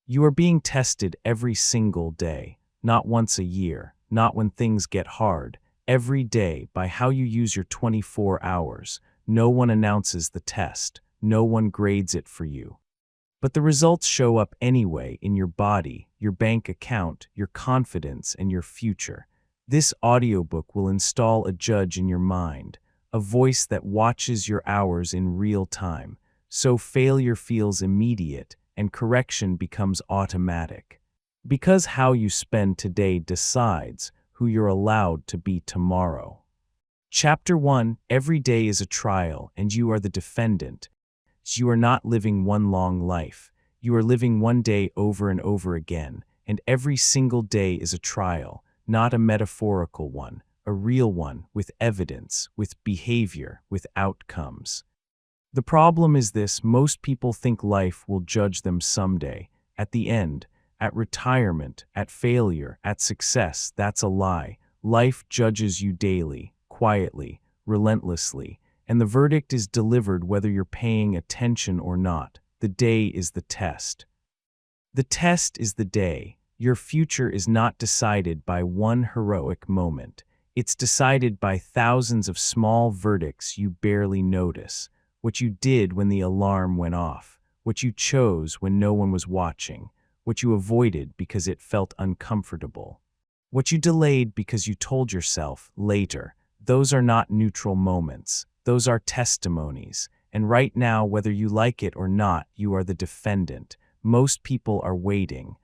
You are being tested every single day, not once a year, not when things get hard, every day by how you use your 24 hours. No one announces the test, no one grades it for you. But the results show up anyway in your body, your bank account, your confidence, and your future. This audiobook will install a judge in your mind, a voice that watches your hours in real time, so failure feels immediate and correction becomes automatic. Because how you spend today decides who you're allowed to be tomorrow. Chapter 1: Every day is a trial, and you are the defendant. You are not living one long life. You are living one day over and over again, and every single day is a trial, not a metaphorical one, a real one, with evidence, with behavior, with outcomes. The problem is this: most people think life will judge them someday, at the end, at retirement, at failure, at success. That's a lie. Life judges you daily, quietly, relentlessly, and the verdict is delivered whether you're paying attention or not. The day is the test. The test is the day. Your future is not decided by one heroic moment. It's decided by thousands of small verdicts you barely notice. What you did when the alarm went off, what you chose when no one was watching, what you avoided because it felt uncomfortable, what you delayed because you told yourself later. Those are not neutral moments. Those are testimonies. And right now, whether you like it or not, you are the defendant. Most people are waiting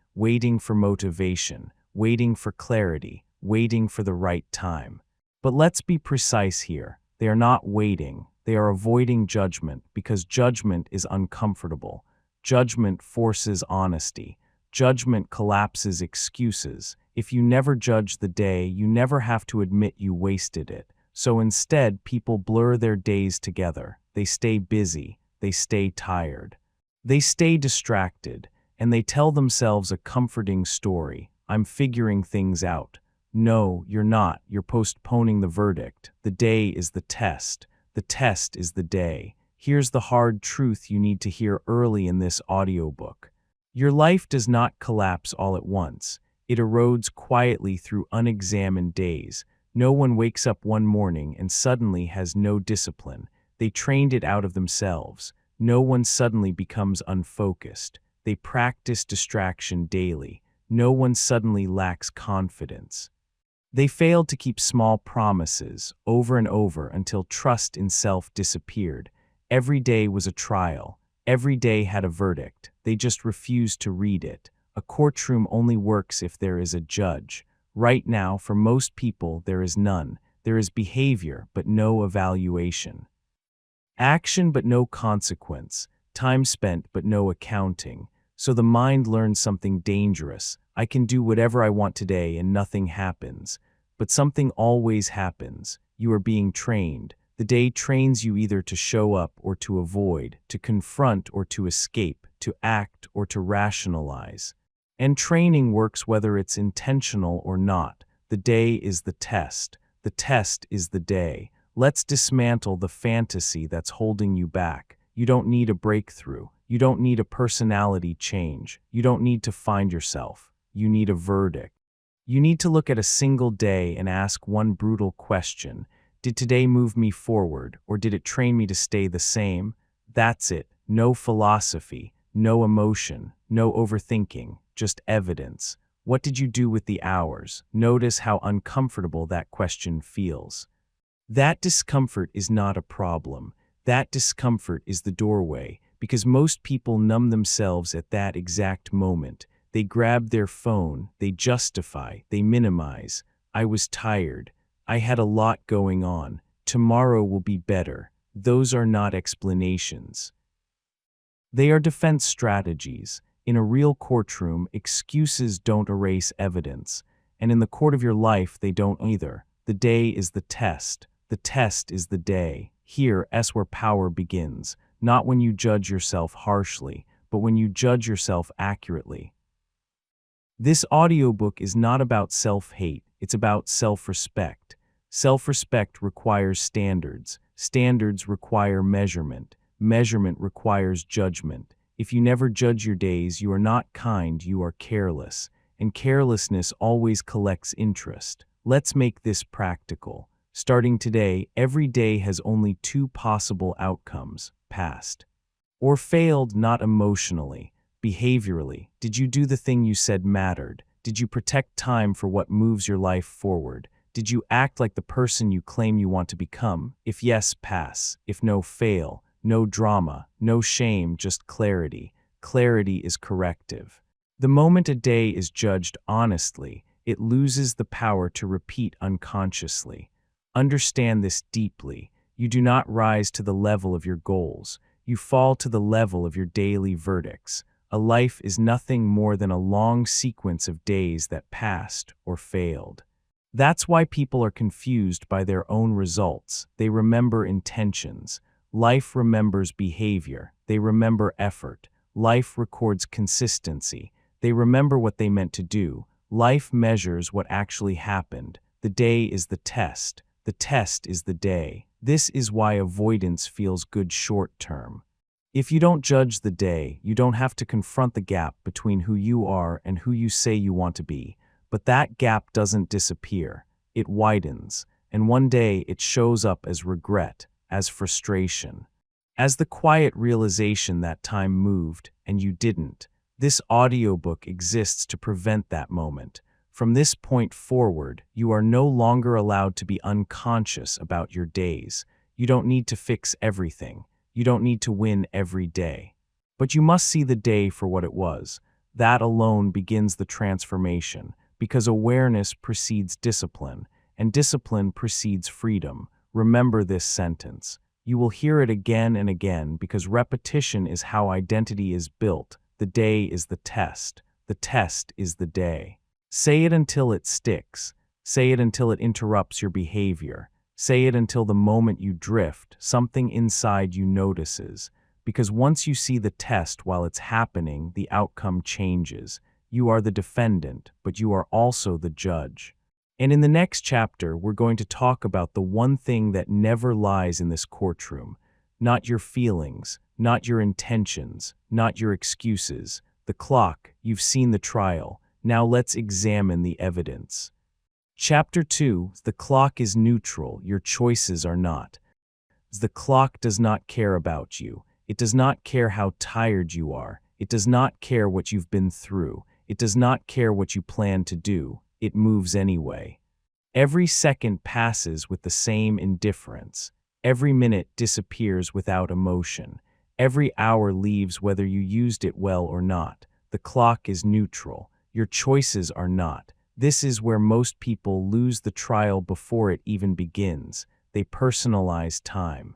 for motivation, waiting for clarity, waiting for the right time. But let's be precise here. They are not waiting. They are avoiding judgment because judgment is uncomfortable. Judgment forces honesty. Judgment collapses excuses. If you never judge the day, you never have to admit you wasted it. So instead, people blur their days together. They stay busy. They stay tired. They stay distracted. And they tell themselves a comforting story. I'm figuring things out. No, you're not. You're postponing the verdict. The day is the test. The test is the day. Here's the hard truth you need to hear early in this audiobook. Your life does not collapse all at once. It erodes quietly through unexamined days. No one wakes up one morning and suddenly has no discipline. They trained it out of themselves. No one suddenly becomes unfocused. They practice distraction daily. No one suddenly lacks confidence. They failed to keep small promises over and over until trust in self disappeared. Every day was a trial. Every day had a verdict. They just refused to read it. A courtroom only works if there is a judge. Right now, for most people, there is none. There is behavior, but no evaluation. Action, but no consequence. Time spent, but no accounting. So the mind learns something dangerous. I can do whatever I want today and nothing happens. But something always happens. You are being trained. The day trains you either to show up or to avoid, to confront or to escape, to act or to rationalize. And training works whether it's intentional or not. The day is the test. The test is the day. Let's dismantle the fantasy that's holding you back. You don't need a breakthrough. You don't need a personality change. You don't need to find yourself. You need a verdict. You need to look at a single day and ask one brutal question. Did today move me forward, or did it train me to stay the same? That's it. No philosophy, no emotion, no overthinking, just evidence. What did you do with the hours? Notice how uncomfortable that question feels. That discomfort is not a problem. That discomfort is the doorway, because most people numb themselves at that exact moment. They grab their phone, they justify, they minimize. I was tired. I had a lot going on. Tomorrow will be better. Those are not explanations. They are defense strategies. In a real courtroom, excuses don't erase evidence. And in the court of your life, they don't either. The day is the test. The test is the day. Here is where power begins. Not when you judge yourself harshly, but when you judge yourself accurately. This audiobook is not about self-hate, it's about self-respect. Self-respect requires standards. Standards require measurement. Measurement requires judgment. If you never judge your days, you are not kind, you are careless. And carelessness always collects interest. Let's make this practical. Starting today, every day has only two possible outcomes: passed or failed, not emotionally, behaviorally. Did you do the thing you said mattered? Did you protect time for what moves your life forward? Did you act like the person you claim you want to become? If yes, pass. If no, fail. No drama, no shame, just clarity. Clarity is corrective. The moment a day is judged honestly, it loses the power to repeat unconsciously. Understand this deeply. You do not rise to the level of your goals. You fall to the level of your daily verdicts. A life is nothing more than a long sequence of days that passed or failed. That's why people are confused by their own results. They remember intentions. Life remembers behavior. They remember effort. Life records consistency. They remember what they meant to do. Life measures what actually happened. The day is the test. The test is the day. This is why avoidance feels good short-term. If you don't judge the day, you don't have to confront the gap between who you are and who you say you want to be. But that gap doesn't disappear. It widens, and one day it shows up as regret, as frustration, as the quiet realization that time moved and you didn't. This audiobook exists to prevent that moment. From this point forward, you are no longer allowed to be unconscious about your days. You don't need to fix everything. You don't need to win every day. But you must see the day for what it was. That alone begins the transformation, because awareness precedes discipline, and discipline precedes freedom. Remember this sentence. You will hear it again and again because repetition is how identity is built. The day is the test. The test is the day. Say it until it sticks. Say it until it interrupts your behavior. Say it until the moment you drift, something inside you notices. Because once you see the test while it's happening, the outcome changes. You are the defendant, but you are also the judge. And in the next chapter, we're going to talk about the one thing that never lies in this courtroom. Not your feelings, not your intentions, not your excuses. The clock. You've seen the trial. Now let's examine the evidence. Chapter 2. The clock is neutral. Your choices are not. The clock does not care about you. It does not care how tired you are. It does not care what you've been through. It does not care what you plan to do. It moves anyway. Every second passes with the same indifference. Every minute disappears without emotion. Every hour leaves whether you used it well or not. The clock is neutral. Your choices are not. This is where most people lose the trial before it even begins. They personalize time.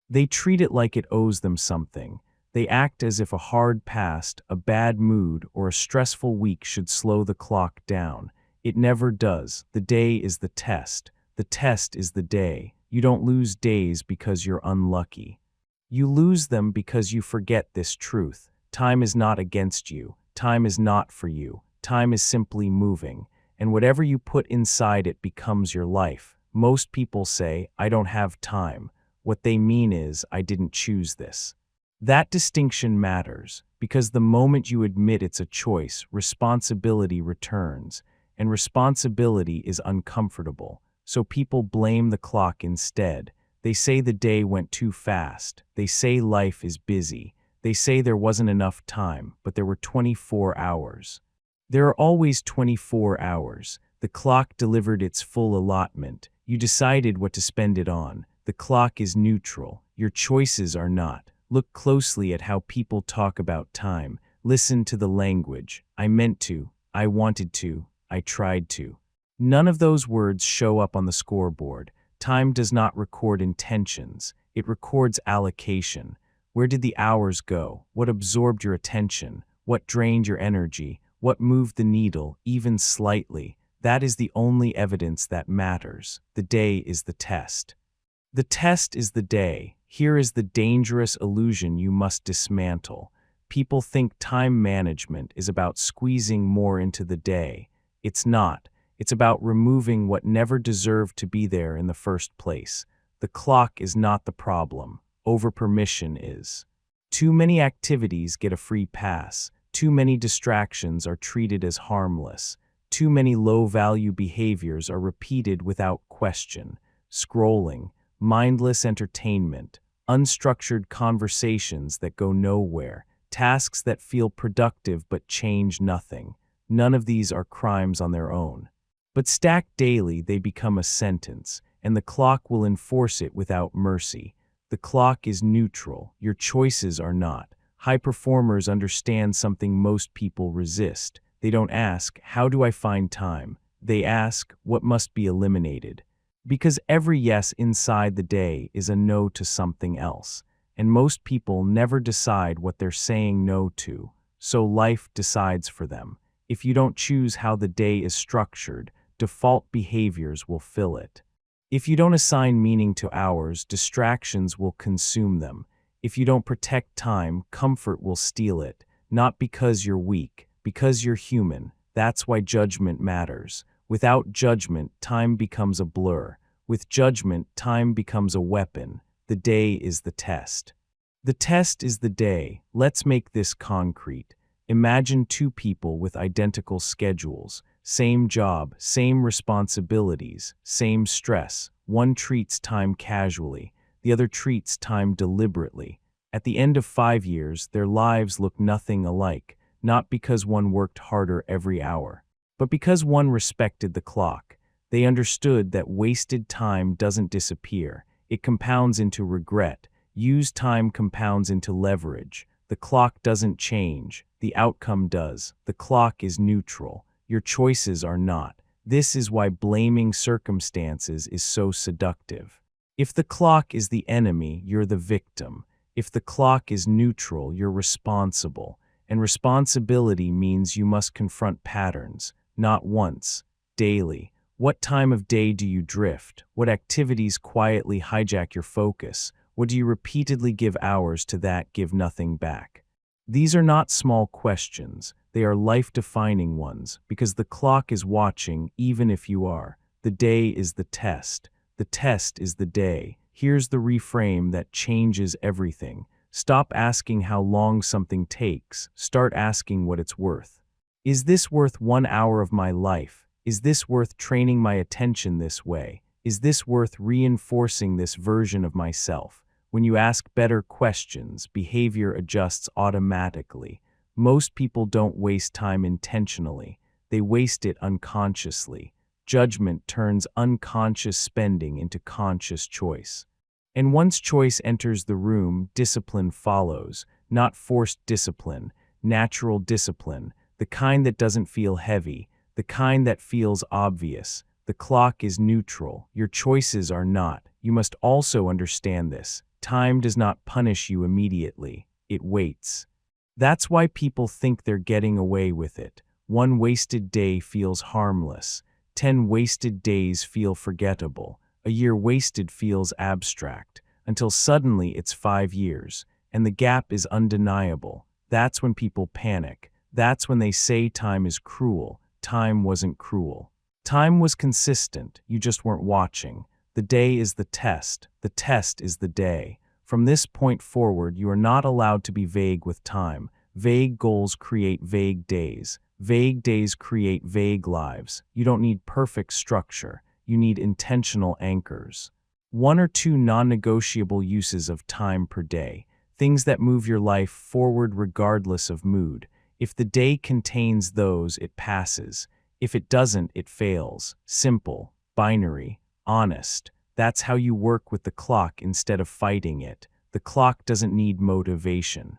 They treat it like it owes them something. They act as if a hard past, a bad mood, or a stressful week should slow the clock down. It never does. The day is the test. The test is the day. You don't lose days because you're unlucky. You lose them because you forget this truth. Time is not against you. Time is not for you. Time is simply moving. And whatever you put inside it becomes your life. Most people say, I don't have time. What they mean is, I didn't choose this. That distinction matters, because the moment you admit it's a choice, responsibility returns. And responsibility is uncomfortable. So people blame the clock instead. They say the day went too fast. They say life is busy. They say there wasn't enough time, but there were 24 hours. There are always 24 hours. The clock delivered its full allotment. You decided what to spend it on. The clock is neutral. Your choices are not. Look closely at how people talk about time. Listen to the language. I meant to. I wanted to. I tried to. None of those words show up on the scoreboard. Time does not record intentions. It records allocation. Where did the hours go? What absorbed your attention? What drained your energy? What moved the needle, even slightly? That is the only evidence that matters. The day is the test. The test is the day. Here is the dangerous illusion you must dismantle. People think time management is about squeezing more into the day. It's not. It's about removing what never deserved to be there in the first place. The clock is not the problem. Overpermission is. Too many activities get a free pass. Too many distractions are treated as harmless. Too many low-value behaviors are repeated without question. Scrolling, mindless entertainment, unstructured conversations that go nowhere, tasks that feel productive but change nothing. None of these are crimes on their own. But stacked daily, they become a sentence, and the clock will enforce it without mercy. The clock is neutral, your choices are not. High performers understand something most people resist. They don't ask, "How do I find time?" They ask, "What must be eliminated?" Because every yes inside the day is a no to something else. And most people never decide what they're saying no to, so life decides for them. If you don't choose how the day is structured, default behaviors will fill it. If you don't assign meaning to hours, distractions will consume them. If you don't protect time, comfort will steal it. Not because you're weak, because you're human. That's why judgment matters. Without judgment, time becomes a blur. With judgment, time becomes a weapon. The day is the test. The test is the day. Let's make this concrete. Imagine two people with identical schedules. Same job, same responsibilities, same stress. One treats time casually, the other treats time deliberately. At the end of 5 years, their lives look nothing alike, not because one worked harder every hour, but because one respected the clock. They understood that wasted time doesn't disappear, it compounds into regret. Used time compounds into leverage. The clock doesn't change, the outcome does. The clock is neutral. Your choices are not. This is why blaming circumstances is so seductive. If the clock is the enemy, you're the victim. If the clock is neutral, you're responsible. And responsibility means you must confront patterns, not once, daily. What time of day do you drift? What activities quietly hijack your focus? What do you repeatedly give hours to that give nothing back? These are not small questions. They are life-defining ones, because the clock is watching even if you are. The day is the test. The test is the day. Here's the reframe that changes everything. Stop asking how long something takes. Start asking what it's worth. Is this worth 1 hour of my life? Is this worth training my attention this way? Is this worth reinforcing this version of myself? When you ask better questions, behavior adjusts automatically. Most people don't waste time intentionally. They waste it unconsciously. Judgment turns unconscious spending into conscious choice. And once choice enters the room, discipline follows. Not forced discipline, natural discipline. The kind that doesn't feel heavy. The kind that feels obvious. The clock is neutral. Your choices are not. You must also understand this. Time does not punish you immediately. It waits. That's why people think they're getting away with it. 1 wasted day feels harmless. 10 wasted days feel forgettable. A year wasted feels abstract. Until suddenly it's 5 years, and the gap is undeniable. That's when people panic. That's when they say time is cruel. Time wasn't cruel. Time was consistent. You just weren't watching. The day is the test. The test is the day. From this point forward, you are not allowed to be vague with time. Vague goals create vague days. Vague days create vague lives. You don't need perfect structure. You need intentional anchors. 1 or 2 non-negotiable uses of time per day. Things that move your life forward regardless of mood. If the day contains those, it passes. If it doesn't, it fails. Simple, binary, honest. That's how you work with the clock instead of fighting it. The clock doesn't need motivation.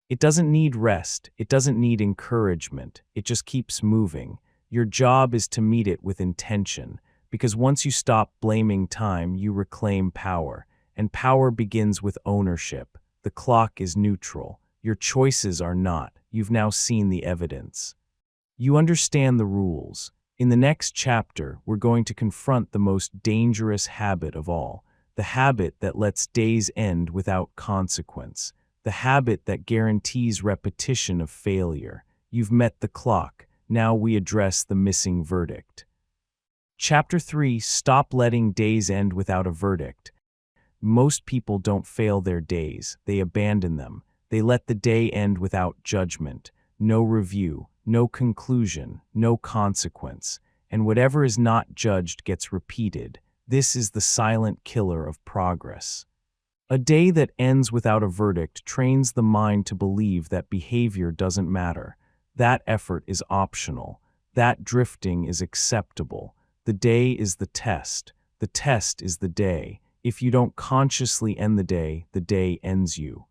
It doesn't need rest. It doesn't need encouragement. It just keeps moving. Your job is to meet it with intention, because once you stop blaming time, you reclaim power. And power begins with ownership. The clock is neutral. Your choices are not. You've now seen the evidence. You understand the rules. In the next chapter, we're going to confront the most dangerous habit of all, the habit that lets days end without consequence, the habit that guarantees repetition of failure. You've met the clock. Now we address the missing verdict. Chapter 3: Stop letting days end without a verdict. Most people don't fail their days, they abandon them. They let the day end without judgment, no review, no conclusion, no consequence, and whatever is not judged gets repeated. This is the silent killer of progress. A day that ends without a verdict trains the mind to believe that behavior doesn't matter. That effort is optional. That drifting is acceptable. The day is the test. The test is the day. If you don't consciously end the day ends you.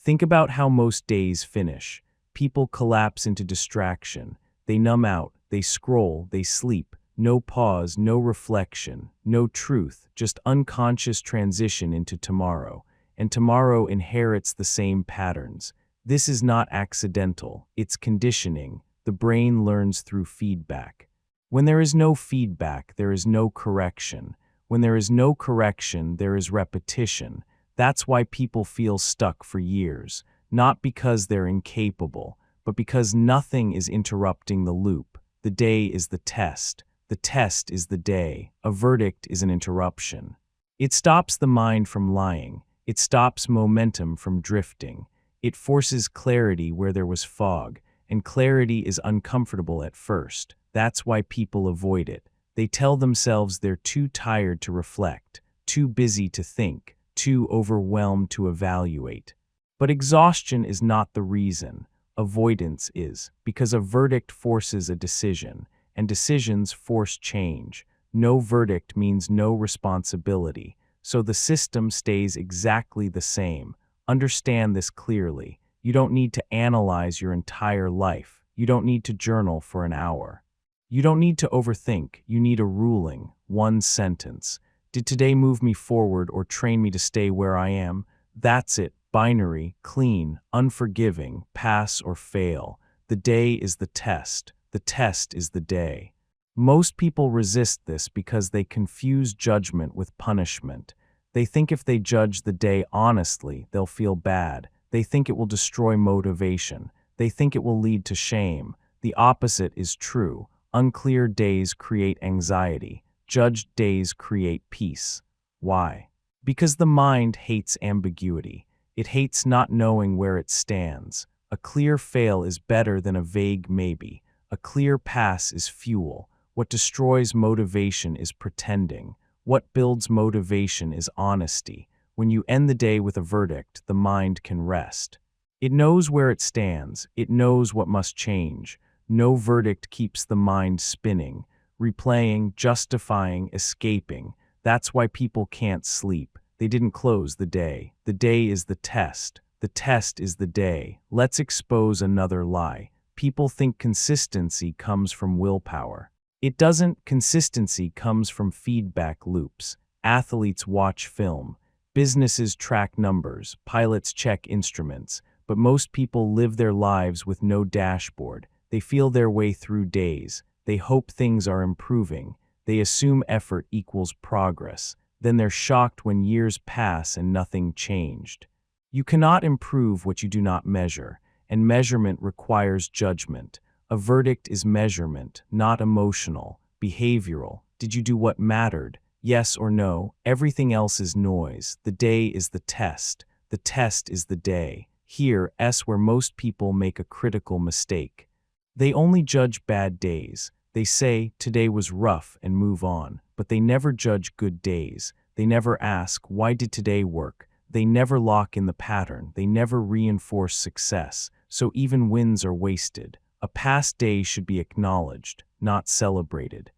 Think about how most days finish. People collapse into distraction. They numb out, they scroll, they sleep. No pause, no reflection, no truth, just unconscious transition into tomorrow. And tomorrow inherits the same patterns. This is not accidental, it's conditioning. The brain learns through feedback. When there is no feedback, there is no correction. When there is no correction, there is repetition. That's why people feel stuck for years, not because they're incapable, but because nothing is interrupting the loop. The day is the test. The test is the day. A verdict is an interruption. It stops the mind from lying. It stops momentum from drifting. It forces clarity where there was fog, and clarity is uncomfortable at first. That's why people avoid it. They tell themselves they're too tired to reflect, too busy to think, too overwhelmed to evaluate. But exhaustion is not the reason. Avoidance is, because a verdict forces a decision, and decisions force change. No verdict means no responsibility, so the system stays exactly the same. Understand this clearly. You don't need to analyze your entire life. You don't need to journal for an hour. You don't need to overthink. You need a ruling, one sentence. Did today move me forward or train me to stay where I am? That's it. Binary, clean, unforgiving, pass or fail. The day is the test. The test is the day. Most people resist this because they confuse judgment with punishment. They think if they judge the day honestly, they'll feel bad. They think it will destroy motivation. They think it will lead to shame. The opposite is true. Unclear days create anxiety. Judged days create peace. Why? Because the mind hates ambiguity. It hates not knowing where it stands. A clear fail is better than a vague maybe. A clear pass is fuel. What destroys motivation is pretending. What builds motivation is honesty. When you end the day with a verdict, the mind can rest. It knows where it stands. It knows what must change. No verdict keeps the mind spinning, replaying, justifying, escaping. That's why people can't sleep. They didn't close the day. The day is the test. The test is the day. Let's expose another lie. People think consistency comes from willpower. It doesn't. Consistency comes from feedback loops. Athletes watch film. Businesses track numbers. Pilots check instruments. But most people live their lives with no dashboard. They feel their way through days. They hope things are improving. They assume effort equals progress. Then they're shocked when years pass and nothing changed. You cannot improve what you do not measure, and measurement requires judgment. A verdict is measurement, not emotional, behavioral. Did you do what mattered? Yes or no? Everything else is noise. The day is the test. The test is the day. Here is where most people make a critical mistake. They only judge bad days. They say, today was rough, and move on. But they never judge good days. They never ask, why did today work? They never lock in the pattern. They never reinforce success. So even wins are wasted. A past day should be acknowledged, not celebrated.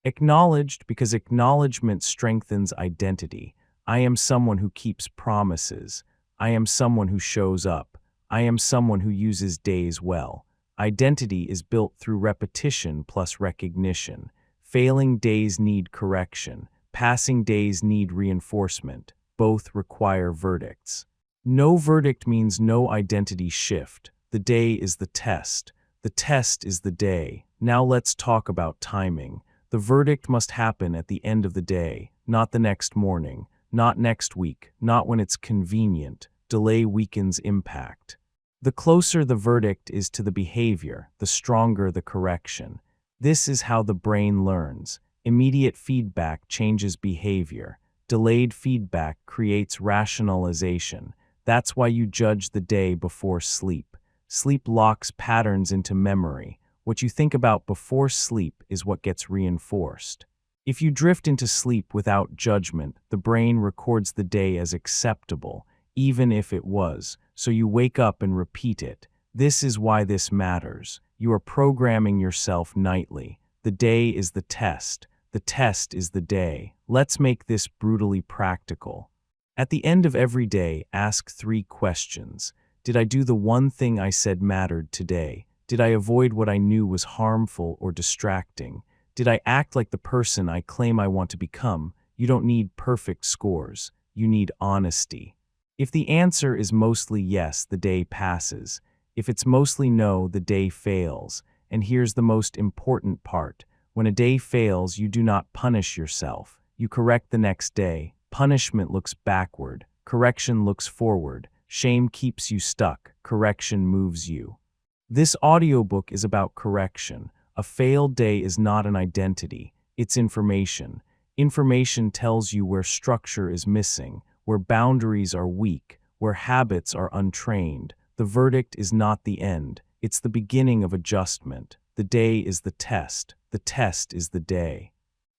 Acknowledged because acknowledgement strengthens identity. I am someone who keeps promises. I am someone who shows up. I am someone who uses days well. Identity is built through repetition plus recognition. Failing days need correction. Passing days need reinforcement. Both require verdicts. No verdict means no identity shift. The day is the test. The test is the day. Now let's talk about timing. The verdict must happen at the end of the day, not the next morning, not next week, not when it's convenient. Delay weakens impact. The closer the verdict is to the behavior, the stronger the correction. This is how the brain learns. Immediate feedback changes behavior. Delayed feedback creates rationalization. That's why you judge the day before sleep. Sleep locks patterns into memory. What you think about before sleep is what gets reinforced. If you drift into sleep without judgment, the brain records the day as acceptable, even if it was, so you wake up and repeat it. This is why this matters. You are programming yourself nightly. The day is the test. The test is the day. Let's make this brutally practical. At the end of every day, ask 3 questions. Did I do the one thing I said mattered today? Did I avoid what I knew was harmful or distracting? Did I act like the person I claim I want to become? You don't need perfect scores. You need honesty. If the answer is mostly yes, the day passes. If it's mostly no, the day fails. And here's the most important part. When a day fails, you do not punish yourself. You correct the next day. Punishment looks backward. Correction looks forward. Shame keeps you stuck. Correction moves you. This audiobook is about correction. A failed day is not an identity. It's information. Information tells you where structure is missing, where boundaries are weak, where habits are untrained. The verdict is not the end. It's the beginning of adjustment. The day is the test. The test is the day.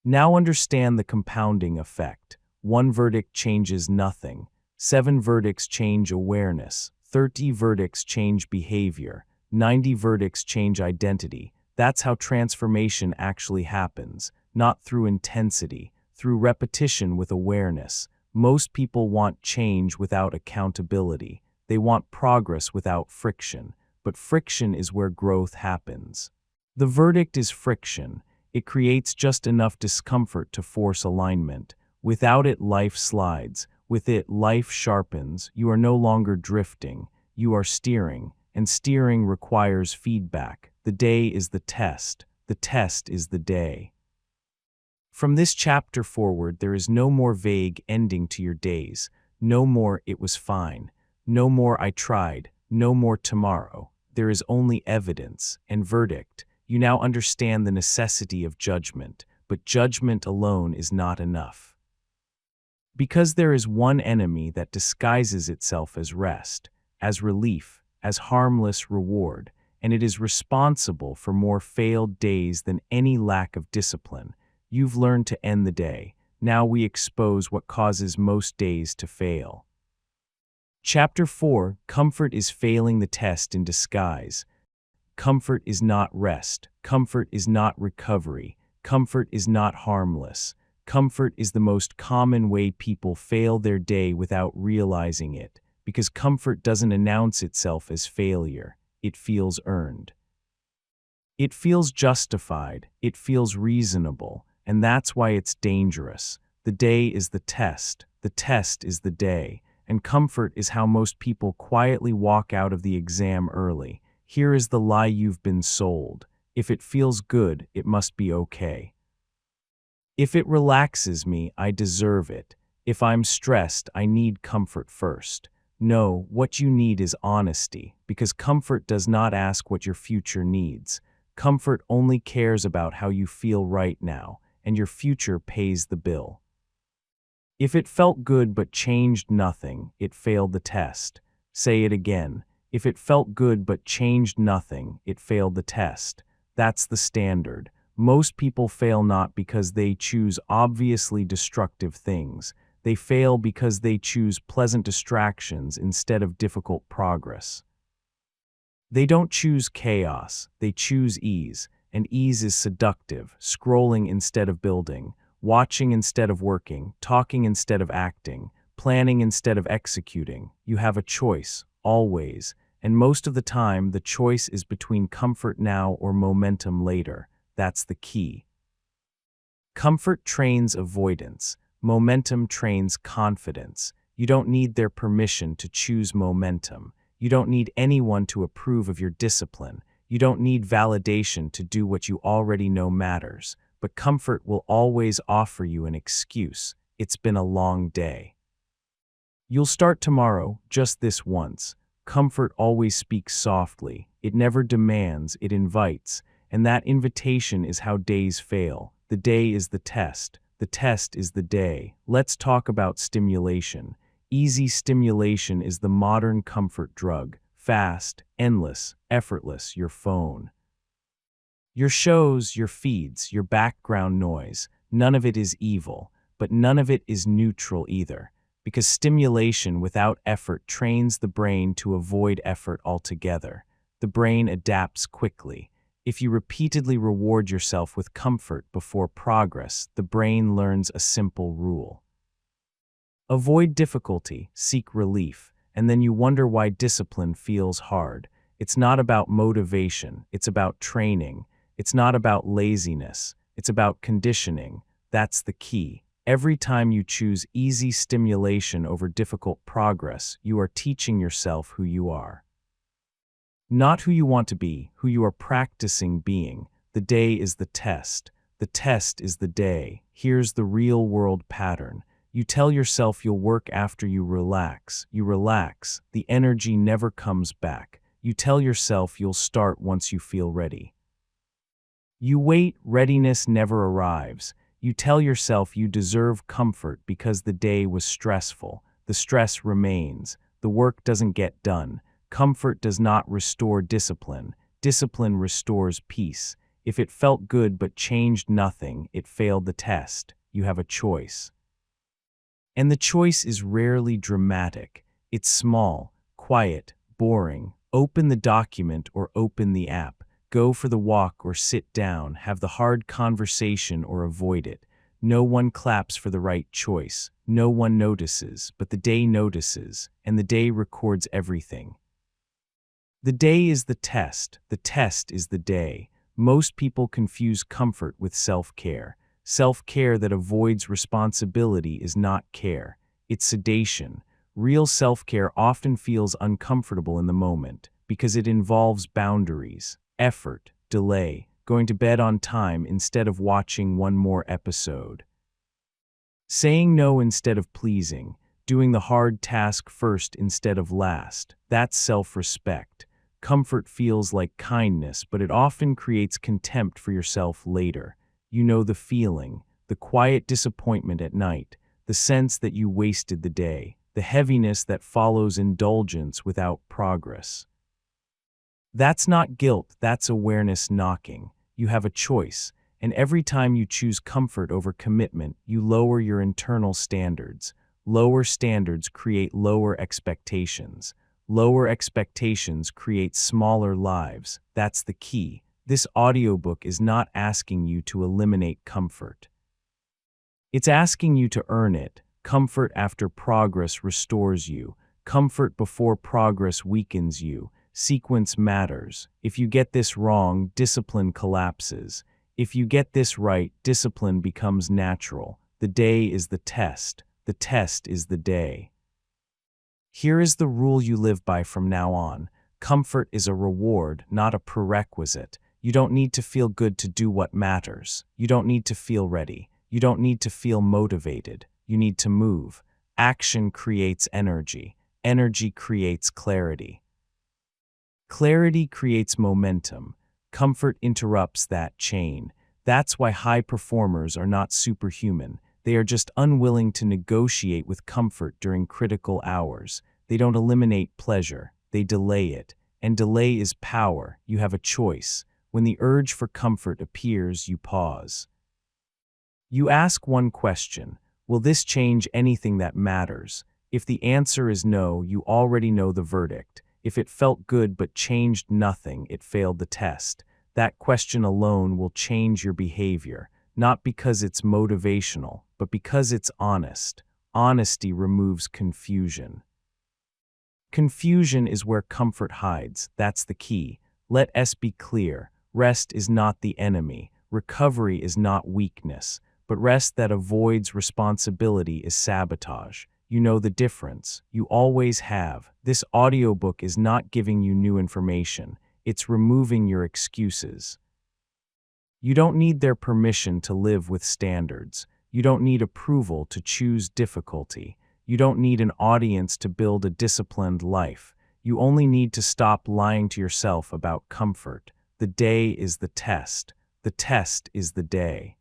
Now understand the compounding effect. 1 verdict changes nothing. 7 verdicts change awareness. 30 verdicts change behavior. 90 verdicts change identity. That's how transformation actually happens, not through intensity, through repetition with awareness. Most people want change without accountability. They want progress without friction, but friction is where growth happens. The verdict is friction. It creates just enough discomfort to force alignment. Without it, life slides. With it, life sharpens. You are no longer drifting. You are steering, and steering requires feedback. The day is the test. The test is the day. From this chapter forward, there is no more vague ending to your days. No more "it was fine." No more "I tried." No more tomorrow. There is only evidence and verdict. You now understand the necessity of judgment, but judgment alone is not enough. Because there is one enemy that disguises itself as rest, as relief, as harmless reward, and it is responsible for more failed days than any lack of discipline. You've learned to end the day. Now we expose what causes most days to fail. Chapter 4, Comfort is failing the test in disguise. Comfort is not rest. Comfort is not recovery. Comfort is not harmless. Comfort is the most common way people fail their day without realizing it, because comfort doesn't announce itself as failure. It feels earned. It feels justified. It feels reasonable, and that's why it's dangerous. The day is the test. The test is the day. And comfort is how most people quietly walk out of the exam early. Here is the lie you've been sold. If it feels good, it must be okay. If it relaxes me, I deserve it. If I'm stressed, I need comfort first. No, what you need is honesty, because comfort does not ask what your future needs. Comfort only cares about how you feel right now, and your future pays the bill. If it felt good but changed nothing, it failed the test. Say it again. If it felt good but changed nothing, it failed the test. That's the standard. Most people fail not because they choose obviously destructive things. They fail because they choose pleasant distractions instead of difficult progress. They don't choose chaos, they choose ease, and ease is seductive, scrolling instead of building, watching instead of working, talking instead of acting, planning instead of executing. You have a choice, always, and most of the time the choice is between comfort now or momentum later. That's the key. Comfort trains avoidance. Momentum trains confidence. You don't need their permission to choose momentum. You don't need anyone to approve of your discipline. You don't need validation to do what you already know matters. But comfort will always offer you an excuse. It's been a long day. You'll start tomorrow, just this once. Comfort always speaks softly. It never demands, it invites. And that invitation is how days fail. The day is the test. The test is the day. Let's talk about stimulation. Easy stimulation is the modern comfort drug. Fast, endless, effortless, your phone. Your shows, your feeds, your background noise, none of it is evil, but none of it is neutral either, because stimulation without effort trains the brain to avoid effort altogether. The brain adapts quickly. If you repeatedly reward yourself with comfort before progress, the brain learns a simple rule. Avoid difficulty, seek relief, and then you wonder why discipline feels hard. It's not about motivation, it's about training. It's not about laziness, it's about conditioning. That's the key. Every time you choose easy stimulation over difficult progress, you are teaching yourself who you are. Not who you want to be, who you are practicing being. The day is the test. The test is the day. Here's the real-world pattern. You tell yourself you'll work after you relax. You relax. The energy never comes back. You tell yourself you'll start once you feel ready. You wait, readiness never arrives. You tell yourself you deserve comfort because the day was stressful. The stress remains. The work doesn't get done. Comfort does not restore discipline. Discipline restores peace. If it felt good but changed nothing, it failed the test. You have a choice. And the choice is rarely dramatic. It's small, quiet, boring. Open the document or open the app. Go for the walk or sit down. Have the hard conversation or avoid it. No one claps for the right choice. No one notices, but the day notices, and the day records everything. The day is the test is the day. Most people confuse comfort with self-care. Self-care that avoids responsibility is not care, it's sedation. Real self-care often feels uncomfortable in the moment because it involves boundaries, effort, delay, going to bed on time instead of watching one more episode. Saying no instead of pleasing, doing the hard task first instead of last. That's self-respect. Comfort feels like kindness, but it often creates contempt for yourself later. You know the feeling, the quiet disappointment at night, the sense that you wasted the day, the heaviness that follows indulgence without progress. That's not guilt, that's awareness knocking. You have a choice, and every time you choose comfort over commitment, you lower your internal standards. Lower standards create lower expectations. Lower expectations create smaller lives. That's the key. This audiobook is not asking you to eliminate comfort. It's asking you to earn it. Comfort after progress restores you. Comfort before progress weakens you. Sequence matters. If you get this wrong, discipline collapses. If you get this right, discipline becomes natural. The day is the test. The test is the day. Here is the rule you live by from now on. Comfort is a reward, not a prerequisite. You don't need to feel good to do what matters. You don't need to feel ready. You don't need to feel motivated. You need to move. Action creates energy. Energy creates clarity. Clarity creates momentum. Comfort interrupts that chain. That's why high performers are not superhuman. They are just unwilling to negotiate with comfort during critical hours. They don't eliminate pleasure, they delay it. And delay is power. You have a choice. When the urge for comfort appears, you pause. You ask one question: will this change anything that matters? If the answer is no, you already know the verdict. If it felt good but changed nothing, it failed the test. That question alone will change your behavior, not because it's motivational, but because it's honest. Honesty removes confusion. Confusion is where comfort hides. That's the key. Let S be clear. Rest is not the enemy. Recovery is not weakness. But rest that avoids responsibility is sabotage. You know the difference. You always have. This audiobook is not giving you new information. It's removing your excuses. You don't need their permission to live with standards. You don't need approval to choose difficulty. You don't need an audience to build a disciplined life. You only need to stop lying to yourself about comfort. The day is the test. The test is the day.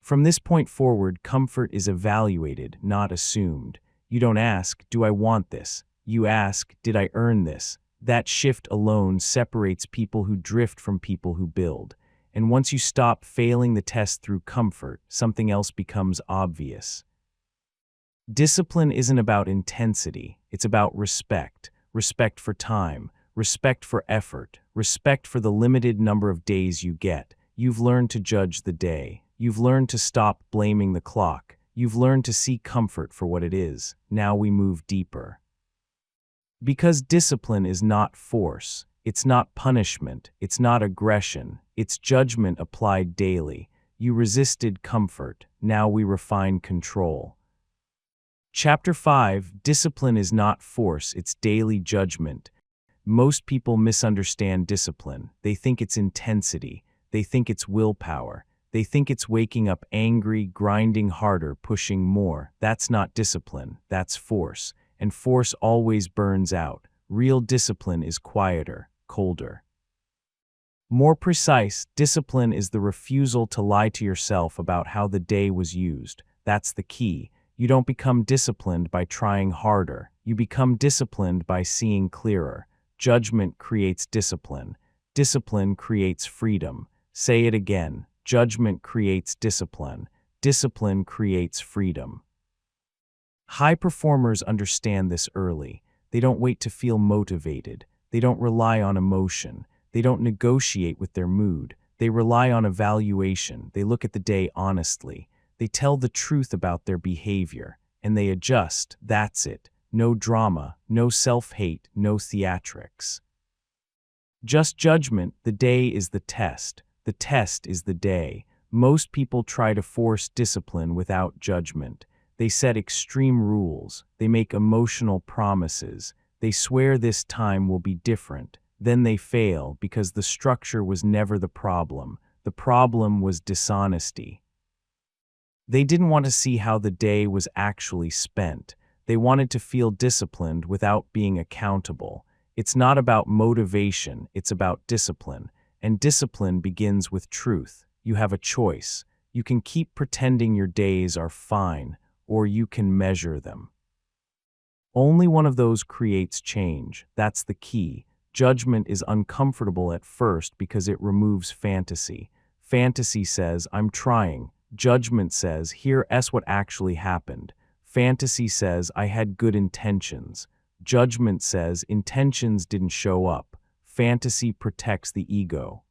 From this point forward, comfort is evaluated, not assumed. You don't ask, do I want this? You ask, did I earn this? That shift alone separates people who drift from people who build. And once you stop failing the test through comfort, something else becomes obvious. Discipline isn't about intensity, it's about respect. Respect for time, respect for effort, respect for the limited number of days you get. You've learned to judge the day. You've learned to stop blaming the clock. You've learned to see comfort for what it is. Now we move deeper. Because discipline is not force, it's not punishment, it's not aggression, it's judgment applied daily. You resisted comfort, now we refine control. Chapter 5, Discipline is not force, it's daily judgment. Most people misunderstand discipline. They think it's intensity. They think it's willpower. They think it's waking up angry, grinding harder, pushing more. That's not discipline, that's force. And force always burns out. Real discipline is quieter, colder. More precise, discipline is the refusal to lie to yourself about how the day was used. That's the key. You don't become disciplined by trying harder. You become disciplined by seeing clearer. Judgment creates discipline. Discipline creates freedom. Say it again. Judgment creates discipline. Discipline creates freedom. High performers understand this early. They don't wait to feel motivated. They don't rely on emotion. They don't negotiate with their mood. They rely on evaluation. They look at the day honestly. They tell the truth about their behavior, and they adjust. That's it. No drama, no self-hate, no theatrics. Just judgment. The day is the test. The test is the day. Most people try to force discipline without judgment. They set extreme rules. They make emotional promises. They swear this time will be different. Then they fail because the structure was never the problem. The problem was dishonesty. They didn't want to see how the day was actually spent. They wanted to feel disciplined without being accountable. It's not about motivation, it's about discipline. And discipline begins with truth. You have a choice. You can keep pretending your days are fine, or you can measure them. Only one of those creates change. That's the key. Judgment is uncomfortable at first because it removes fantasy. Fantasy says, I'm trying. Judgment says, here's what actually happened. Fantasy says, I had good intentions. Judgment says, intentions didn't show up. Fantasy protects the ego.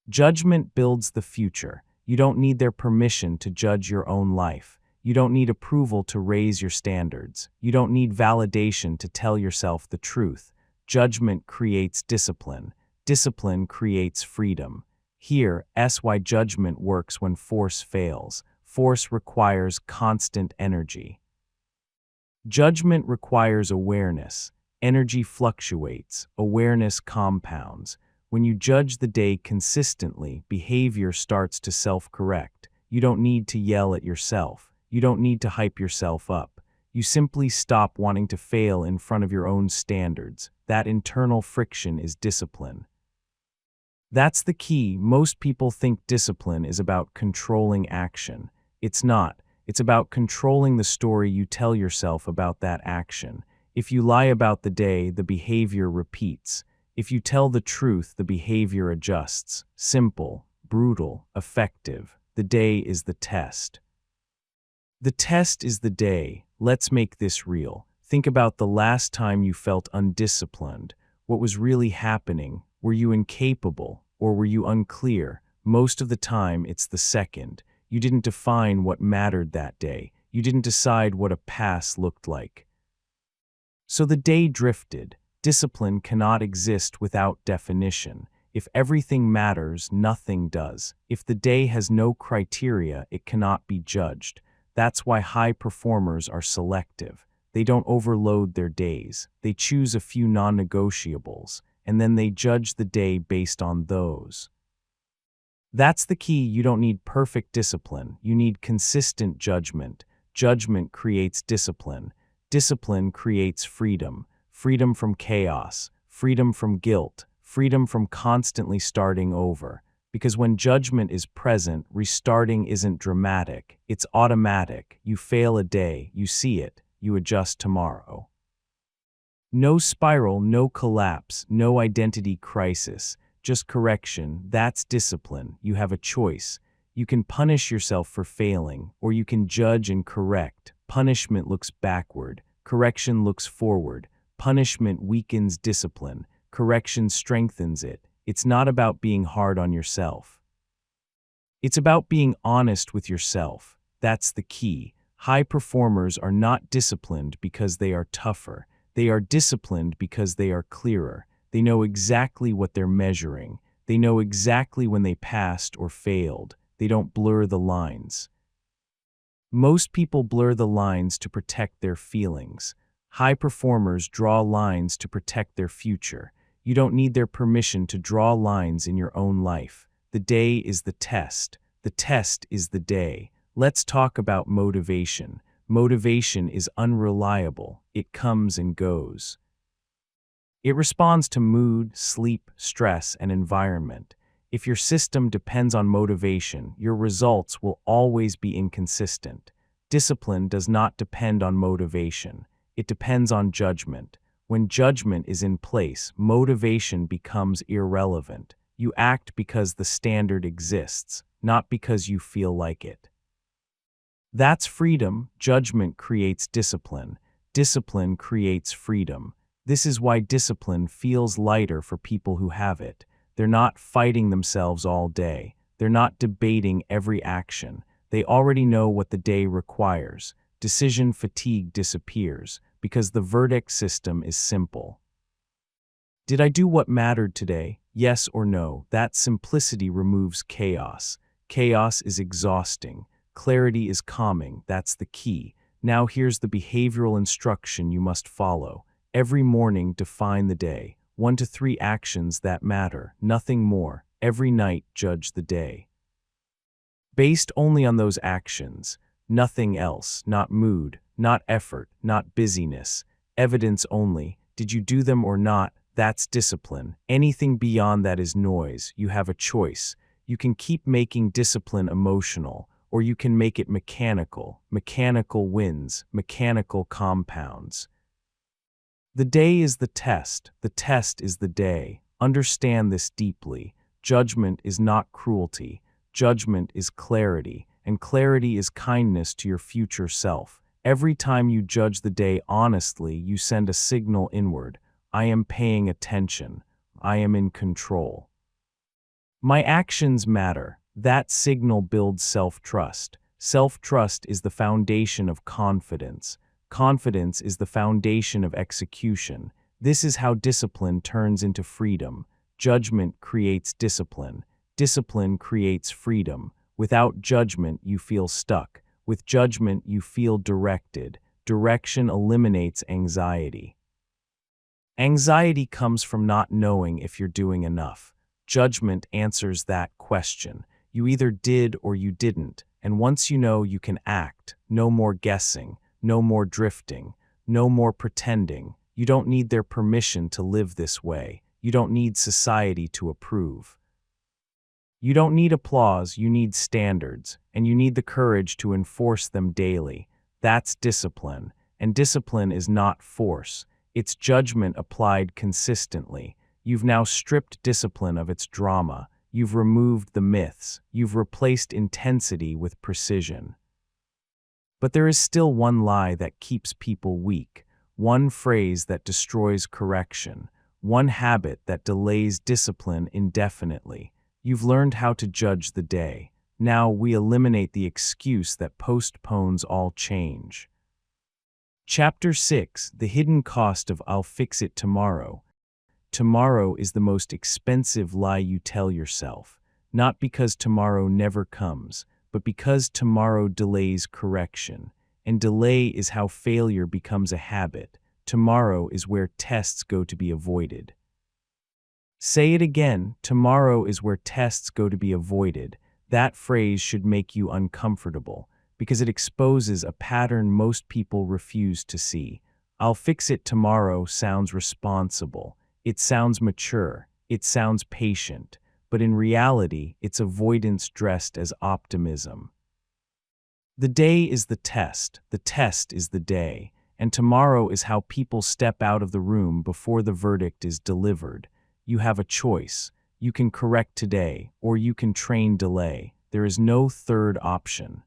Judgment builds the future. You don't need their permission to judge your own life. You don't need approval to raise your standards. You don't need validation to tell yourself the truth. Judgment creates discipline. Discipline creates freedom. Here's why judgment works when force fails. Force requires constant energy. Judgment requires awareness. Energy fluctuates. Awareness compounds. When you judge the day consistently, behavior starts to self-correct. You don't need to yell at yourself. You don't need to hype yourself up. You simply stop wanting to fail in front of your own standards. That internal friction is discipline. That's the key. Most people think discipline is about controlling action. It's not. It's about controlling the story you tell yourself about that action. If you lie about the day, the behavior repeats. If you tell the truth, the behavior adjusts. Simple, brutal, effective. The day is the test. The test is the day. Let's make this real. Think about the last time you felt undisciplined. What was really happening? Were you incapable, or were you unclear? Most of the time, it's the second. You didn't define what mattered that day. You didn't decide what a pass looked like. So the day drifted. Discipline cannot exist without definition. If everything matters, nothing does. If the day has no criteria, it cannot be judged. That's why high performers are selective. They don't overload their days. They choose a few non-negotiables, and then they judge the day based on those. That's the key. You don't need perfect discipline. You need consistent judgment. Judgment creates discipline. Discipline creates freedom. Freedom from chaos. Freedom from guilt. Freedom from constantly starting over. Because when judgment is present, restarting isn't dramatic. It's automatic. You fail a day, you see it. you adjust tomorrow. No spiral, no collapse, no identity crisis, just correction. That's discipline. You have a choice. You can punish yourself for failing, or you can judge and correct. Punishment looks backward, correction looks forward. Punishment weakens discipline, correction strengthens it. It's not about being hard on yourself. It's about being honest with yourself. That's the key. High performers are not disciplined because they are tougher. They are disciplined because they are clearer. They know exactly what they're measuring. They know exactly when they passed or failed. They don't blur the lines. Most people blur the lines to protect their feelings. High performers draw lines to protect their future. You don't need their permission to draw lines in your own life. The day is the test. The test is the day. Let's talk about motivation. Motivation is unreliable. It comes and goes. It responds to mood, sleep, stress, and environment. If your system depends on motivation, your results will always be inconsistent. Discipline does not depend on motivation. It depends on judgment. When judgment is in place, motivation becomes irrelevant. You act because the standard exists, not because you feel like it. That's freedom. Judgment creates discipline. Discipline creates freedom. This is why discipline feels lighter for people who have it. They're not fighting themselves all day. They're not debating every action. They already know what the day requires. Decision fatigue disappears because the verdict system is simple. Did I do what mattered today? Yes or no? That simplicity removes chaos. Chaos is exhausting. Clarity is calming. That's the key. Now here's the behavioral instruction you must follow. Every morning, define the day. 1 to 3 actions that matter, nothing more. Every night, judge the day. Based only on those actions, nothing else, not mood, not effort, not busyness. Evidence only. Did you do them or not? That's discipline. Anything beyond that is noise. You have a choice. You can keep making discipline emotional, or you can make it mechanical. Mechanical wins, mechanical compounds. The day is the test. The test is the day. Understand this deeply. Judgment is not cruelty. Judgment is clarity, and clarity is kindness to your future self. Every time you judge the day honestly, you send a signal inward. I am paying attention. I am in control. My actions matter. That signal builds self-trust. Self-trust is the foundation of confidence. Confidence is the foundation of execution. This is how discipline turns into freedom. Judgment creates discipline. Discipline creates freedom. Without judgment, you feel stuck. With judgment, you feel directed. Direction eliminates anxiety. Anxiety comes from not knowing if you're doing enough. Judgment answers that question. You either did or you didn't, and once you know, you can act. No more guessing, no more drifting, no more pretending. You don't need their permission to live this way. You don't need society to approve. You don't need applause, you need standards, and you need the courage to enforce them daily. That's discipline, and discipline is not force. It's judgment applied consistently. You've now stripped discipline of its drama. You've removed the myths. You've replaced intensity with precision. But there is still one lie that keeps people weak, one phrase that destroys correction, one habit that delays discipline indefinitely. You've learned how to judge the day. Now we eliminate the excuse that postpones all change. Chapter 6: The Hidden Cost of I'll Fix It Tomorrow. Tomorrow is the most expensive lie you tell yourself, not because tomorrow never comes, but because tomorrow delays correction. And delay is how failure becomes a habit. Tomorrow is where tests go to be avoided. Say it again, tomorrow is where tests go to be avoided. That phrase should make you uncomfortable, because it exposes a pattern most people refuse to see. I'll fix it tomorrow sounds responsible. It sounds mature. It sounds patient. But in reality, it's avoidance dressed as optimism. The day is the test. The test is the day. and tomorrow is how people step out of the room before the verdict is delivered. You have a choice. You can correct today, or you can train delay. There is no third option.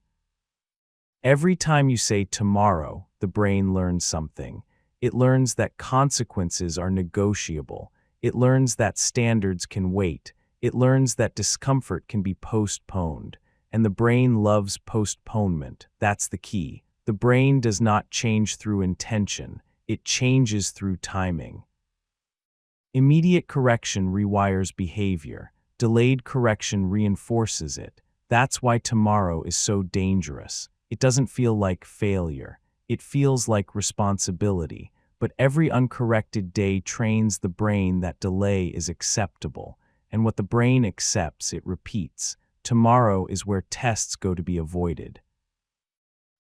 Every time you say tomorrow, the brain learns something. It learns that consequences are negotiable. It learns that standards can wait. It learns that discomfort can be postponed. And the brain loves postponement. That's the key. The brain does not change through intention. It changes through timing. Immediate correction rewires behavior. Delayed correction reinforces it. That's why tomorrow is so dangerous. It doesn't feel like failure. It feels like responsibility. But every uncorrected day trains the brain that delay is acceptable. And what the brain accepts, it repeats. Tomorrow is where tests go to be avoided.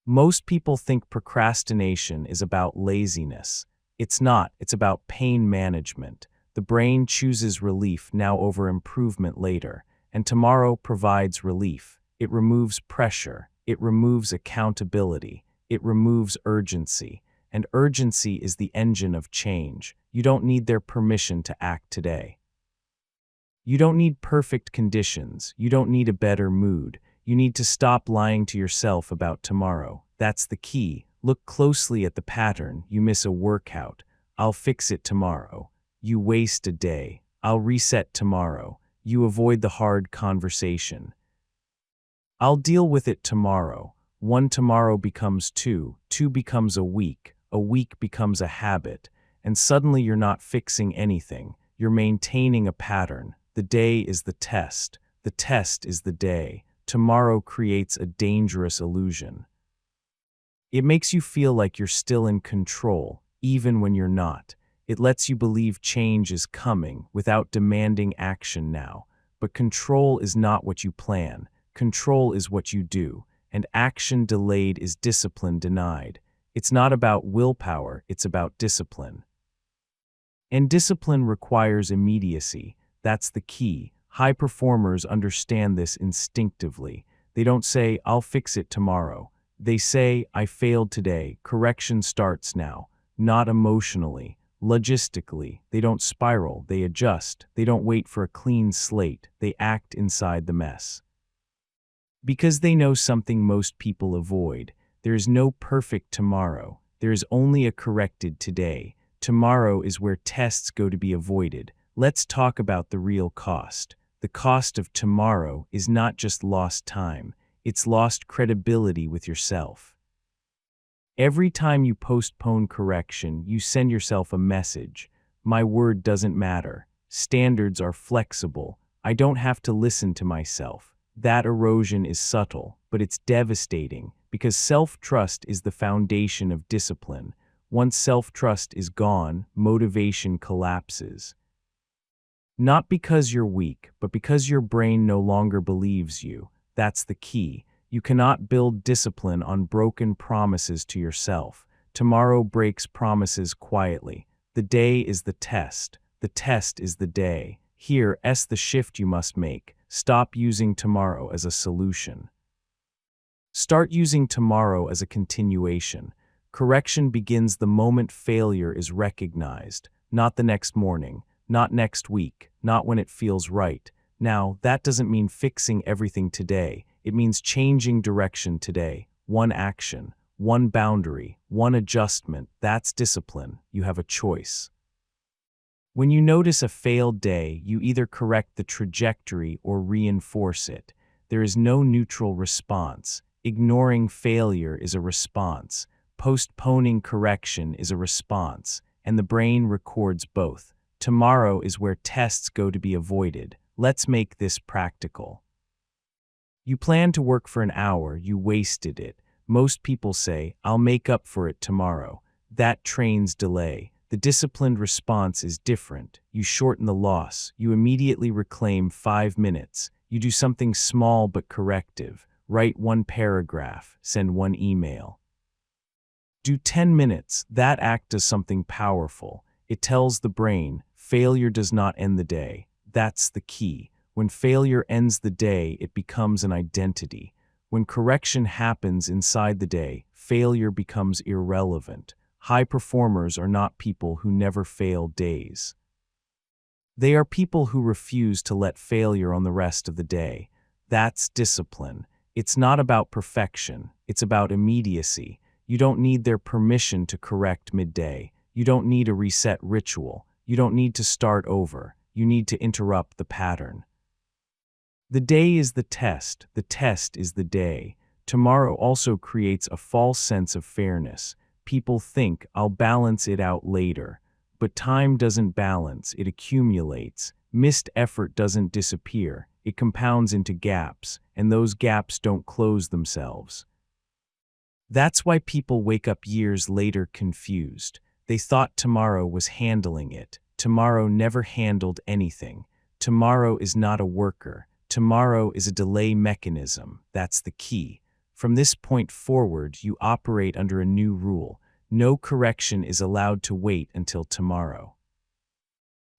Most people think procrastination is about laziness. It's not. It's about pain management. The brain chooses relief now over improvement later, and tomorrow provides relief. It removes pressure. It removes accountability. It removes urgency. And urgency is the engine of change. You don't need their permission to act today. You don't need perfect conditions. You don't need a better mood. You need to stop lying to yourself about tomorrow. That's the key. Look closely at the pattern. You miss a workout. I'll fix it tomorrow. You waste a day. I'll reset tomorrow. You avoid the hard conversation. I'll deal with it tomorrow. One tomorrow becomes two becomes a week becomes a habit, and suddenly you're not fixing anything. You're maintaining a pattern. The day is the test. The test is the day. Tomorrow creates a dangerous illusion. It makes you feel like you're still in control, even when you're not. It lets you believe change is coming without demanding action now. But control is not what you plan. Control is what you do, and action delayed is discipline denied. It's not about willpower, it's about discipline. And discipline requires immediacy. That's the key. High performers understand this instinctively. They don't say, I'll fix it tomorrow. They say, I failed today. Correction starts now. Not emotionally. Logistically, they don't spiral, they adjust. They don't wait for a clean slate. They act inside the mess. Because they know something most people avoid. There is no perfect tomorrow. There is only a corrected today. Tomorrow is where tests go to be avoided. Let's talk about the real cost. The cost of tomorrow is not just lost time. It's lost credibility with yourself. Every time you postpone correction, you send yourself a message. My word doesn't matter. Standards are flexible. I don't have to listen to myself. That erosion is subtle, but it's devastating because self-trust is the foundation of discipline. Once self-trust is gone, motivation collapses. Not because you're weak, but because your brain no longer believes you. That's the key. You cannot build discipline on broken promises to yourself. Tomorrow breaks promises quietly. The day is the test. The test is the day. Here's the shift you must make. Stop using tomorrow as a solution. Start using tomorrow as a continuation. Correction begins the moment failure is recognized, not the next morning, not next week, not when it feels right. Now, that doesn't mean fixing everything today. It means changing direction today. One action, one boundary, one adjustment. That's discipline. You have a choice. When you notice a failed day, you either correct the trajectory or reinforce it. There is no neutral response. Ignoring failure is a response. Postponing correction is a response. And the brain records both. Tomorrow is where tests go to be avoided. Let's make this practical. You planned to work for an hour, you wasted it. Most people say, I'll make up for it tomorrow. That trains delay. The disciplined response is different. You shorten the loss. You immediately reclaim 5 minutes. You do something small but corrective. Write one paragraph. Send one email. Do 10 minutes. That act does something powerful. It tells the brain, failure does not end the day. That's the key. When failure ends the day, it becomes an identity. When correction happens inside the day, failure becomes irrelevant. High performers are not people who never fail days. They are people who refuse to let failure on the rest of the day. That's discipline. It's not about perfection, it's about immediacy. You don't need their permission to correct midday. You don't need a reset ritual. You don't need to start over. You need to interrupt the pattern. The day is the test is the day. Tomorrow also creates a false sense of fairness. People think, I'll balance it out later. But time doesn't balance, it accumulates. Missed effort doesn't disappear, it compounds into gaps, and those gaps don't close themselves. That's why people wake up years later confused. They thought tomorrow was handling it. Tomorrow never handled anything. Tomorrow is not a worker. Tomorrow is a delay mechanism. That's the key. From this point forward, you operate under a new rule. No correction is allowed to wait until tomorrow.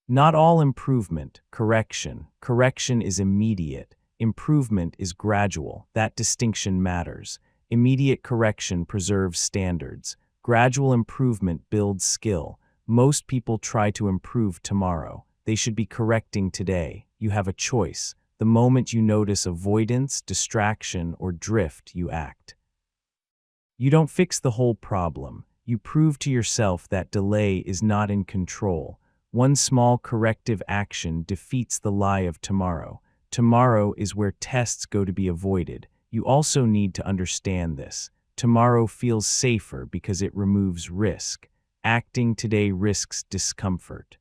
Not all improvement, correction. Correction is immediate. Improvement is gradual. That distinction matters. Immediate correction preserves standards. Gradual improvement builds skill. Most people try to improve tomorrow. They should be correcting today. You have a choice. The moment you notice avoidance, distraction, or drift, you act. You don't fix the whole problem. You prove to yourself that delay is not in control. One small corrective action defeats the lie of tomorrow. Tomorrow is where tests go to be avoided. You also need to understand this. Tomorrow feels safer because it removes risk. Acting today risks discomfort.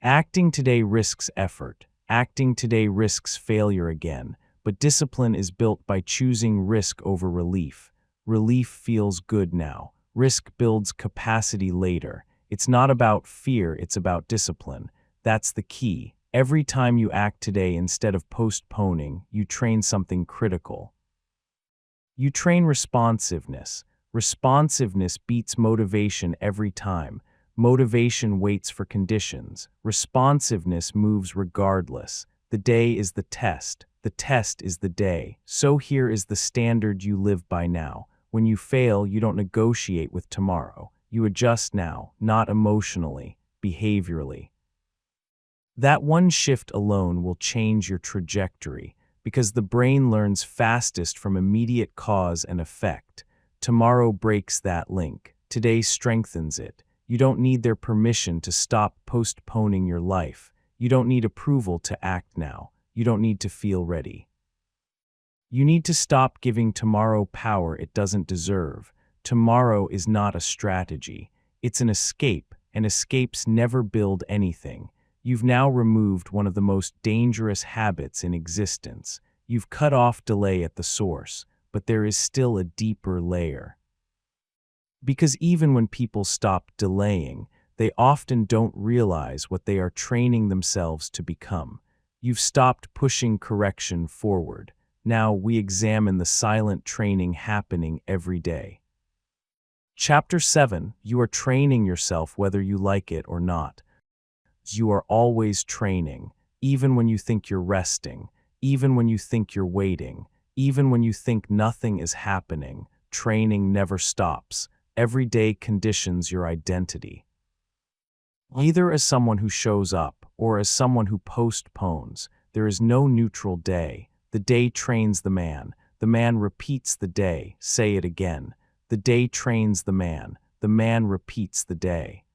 Acting today risks effort. Acting today risks failure again. But discipline is built by choosing risk over relief. Relief feels good now. Risk builds capacity later. It's not about fear, it's about discipline. That's the key. Every time you act today instead of postponing, you train something critical. You train responsiveness. Responsiveness beats motivation every time. Motivation waits for conditions. Responsiveness moves regardless. The day is the test. The test is the day. So here is the standard you live by now. When you fail, you don't negotiate with tomorrow. You adjust now, not emotionally, behaviorally. That one shift alone will change your trajectory, because the brain learns fastest from immediate cause and effect. Tomorrow breaks that link. Today strengthens it. You don't need their permission to stop postponing your life. You don't need approval to act now. You don't need to feel ready. You need to stop giving tomorrow power it doesn't deserve. Tomorrow is not a strategy. It's an escape, and escapes never build anything. You've now removed one of the most dangerous habits in existence. You've cut off delay at the source, but there is still a deeper layer. Because even when people stop delaying, they often don't realize what they are training themselves to become. You've stopped pushing correction forward. Now we examine the silent training happening every day. Chapter 7. You are training yourself whether you like it or not. You are always training, even when you think you're resting, even when you think you're waiting, even when you think nothing is happening. Training never stops. Every day conditions your identity. Either as someone who shows up or as someone who postpones, there is no neutral day. The day trains the man repeats the day. Say it again. The day trains the man repeats the day.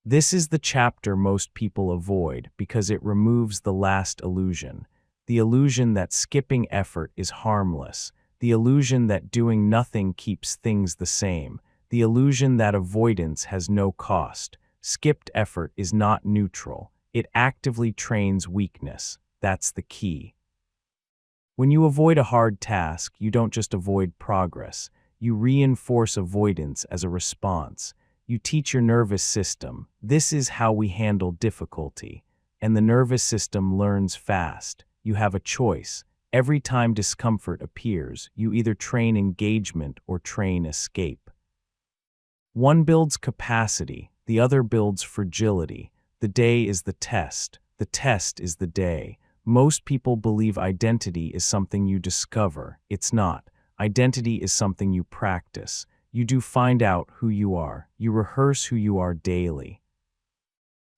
This is the chapter most people avoid because it removes the last illusion. The illusion that skipping effort is harmless. The illusion that doing nothing keeps things the same. The illusion that avoidance has no cost. Skipped effort is not neutral. It actively trains weakness. That's the key. When you avoid a hard task, you don't just avoid progress. You reinforce avoidance as a response. You teach your nervous system, this is how we handle difficulty. And the nervous system learns fast. You have a choice. Every time discomfort appears, you either train engagement or train escape. One builds capacity, the other builds fragility. The day is the test is the day. Most people believe identity is something you discover. It's not. Identity is something you practice. You do find out who you are. You rehearse who you are daily.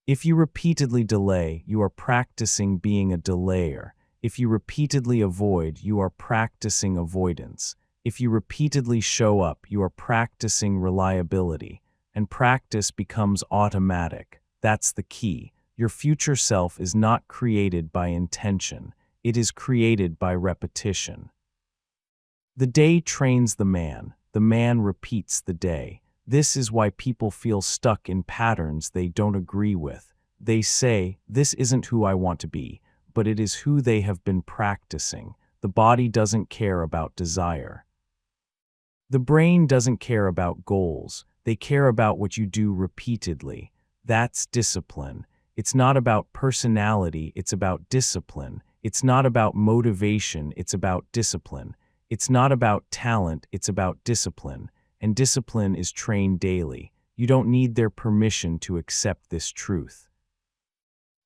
If you repeatedly delay, you are practicing being a delayer. If you repeatedly avoid, you are practicing avoidance. If you repeatedly show up, you are practicing reliability. And practice becomes automatic. That's the key. Your future self is not created by intention. It is created by repetition. The day trains the man repeats the day. This is why people feel stuck in patterns they don't agree with. They say, "This isn't who I want to be," but it is who they have been practicing. The body doesn't care about desire. The brain doesn't care about goals. They care about what you do repeatedly. That's discipline. It's not about personality, it's about discipline. It's not about motivation, it's about discipline. It's not about talent, it's about discipline. And discipline is trained daily. You don't need their permission to accept this truth.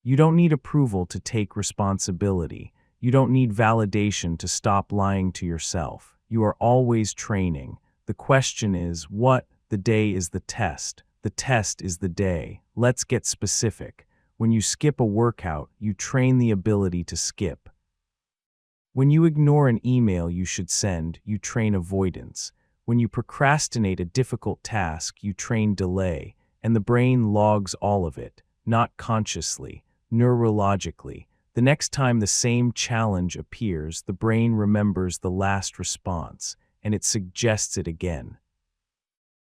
You don't need approval to take responsibility. You don't need validation to stop lying to yourself. You are always training. The question is, what? The day is the test. The test is the day. Let's get specific. When you skip a workout, you train the ability to skip. When you ignore an email you should send, you train avoidance. When you procrastinate a difficult task, you train delay, and the brain logs all of it, not consciously, neurologically. The next time the same challenge appears, the brain remembers the last response, and it suggests it again.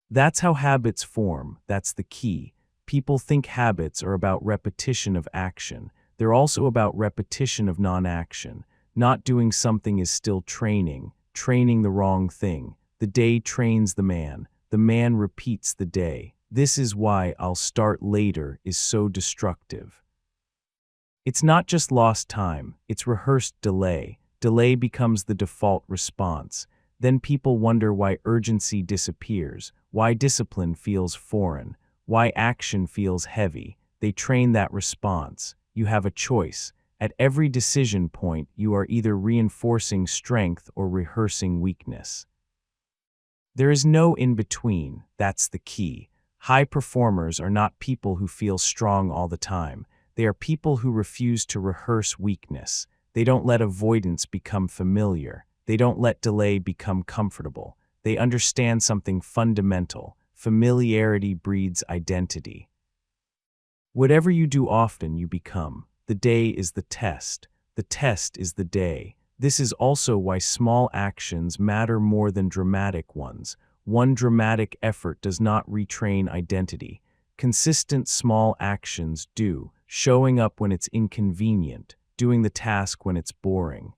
That's how habits form. That's the key. People think habits are about repetition of action. They're also about repetition of non-action. Not doing something is still training the wrong thing. The day trains the man repeats the day. This is why "I'll start later" is so destructive. It's not just lost time, it's rehearsed delay. Delay becomes the default response. Then people wonder why urgency disappears, why discipline feels foreign, why action feels heavy. They train that response. You have a choice. At every decision point, you are either reinforcing strength or rehearsing weakness. There is no in-between. That's the key. High performers are not people who feel strong all the time. They are people who refuse to rehearse weakness. They don't let avoidance become familiar. They don't let delay become comfortable. They understand something fundamental. Familiarity breeds identity. Whatever you do often, you become. The day is the test. The test is the day. This is also why small actions matter more than dramatic ones. One dramatic effort does not retrain identity. Consistent small actions do. Showing up when it's inconvenient, doing the task when it's boring.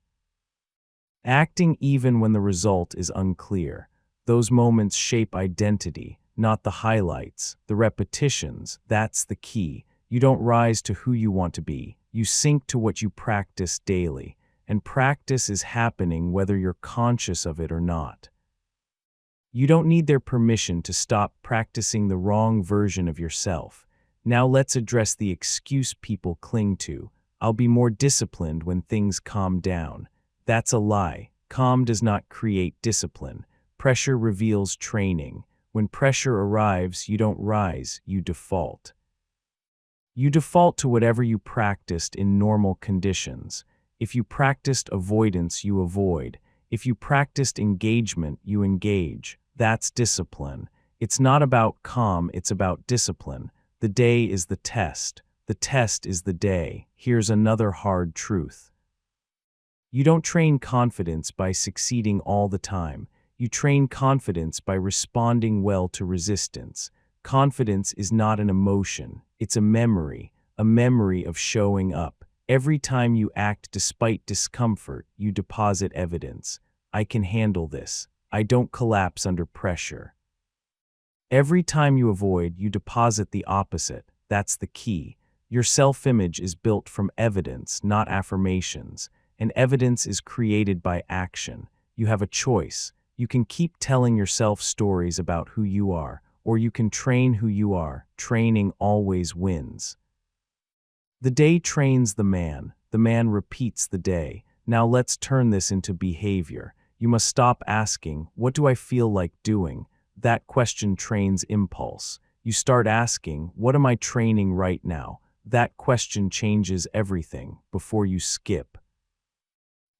Acting even when the result is unclear. Those moments shape identity, not the highlights, the repetitions. That's the key. You don't rise to who you want to be. You sink to what you practice daily. And practice is happening whether you're conscious of it or not. You don't need their permission to stop practicing the wrong version of yourself. Now let's address the excuse people cling to. "I'll be more disciplined when things calm down." That's a lie. Calm does not create discipline. Pressure reveals training. When pressure arrives, you don't rise, you default. You default to whatever you practiced in normal conditions. If you practiced avoidance, you avoid. If you practiced engagement, you engage. That's discipline. It's not about calm, it's about discipline. The day is the test. The test is the day. Here's another hard truth. You don't train confidence by succeeding all the time. You train confidence by responding well to resistance. Confidence is not an emotion, it's a memory of showing up. Every time you act despite discomfort, you deposit evidence. I can handle this. I don't collapse under pressure. Every time you avoid, you deposit the opposite. That's the key. Your self-image is built from evidence, not affirmations. And evidence is created by action. You have a choice. You can keep telling yourself stories about who you are, or you can train who you are. Training always wins. The day trains the man repeats the day. Now let's turn this into behavior. You must stop asking, "What do I feel like doing?" that question trains impulse. You start asking, what am I training right now? That question changes everything. Before you skip,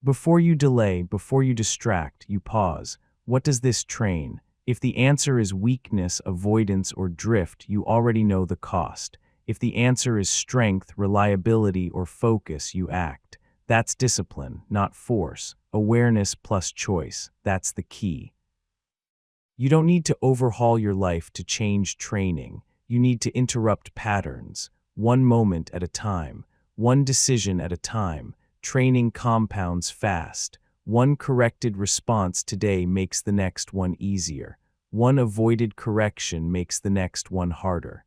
before you delay, before you distract, you pause. What does this train? If the answer is weakness, avoidance, or drift, you already know the cost. If the answer is strength, reliability, or focus, you act. That's discipline, not force. Awareness plus choice. That's the key. You don't need to overhaul your life to change training. You need to interrupt patterns, one moment at a time, one decision at a time. Training compounds fast. One corrected response today makes the next one easier. One avoided correction makes the next one harder.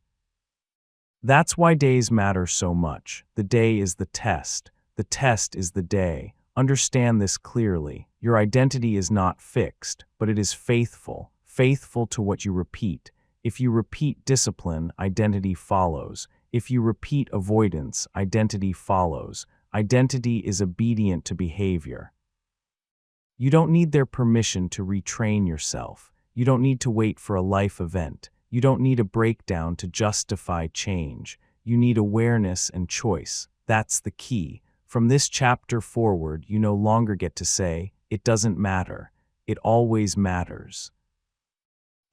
That's why days matter so much. The day is the test. The test is the day. Understand this clearly. Your identity is not fixed, but it is faithful. Faithful to what you repeat. If you repeat discipline, identity follows. If you repeat avoidance, identity follows. Identity is obedient to behavior. You don't need their permission to retrain yourself. You don't need to wait for a life event. You don't need a breakdown to justify change. You need awareness and choice. That's the key. From this chapter forward, you no longer get to say, it doesn't matter. It always matters.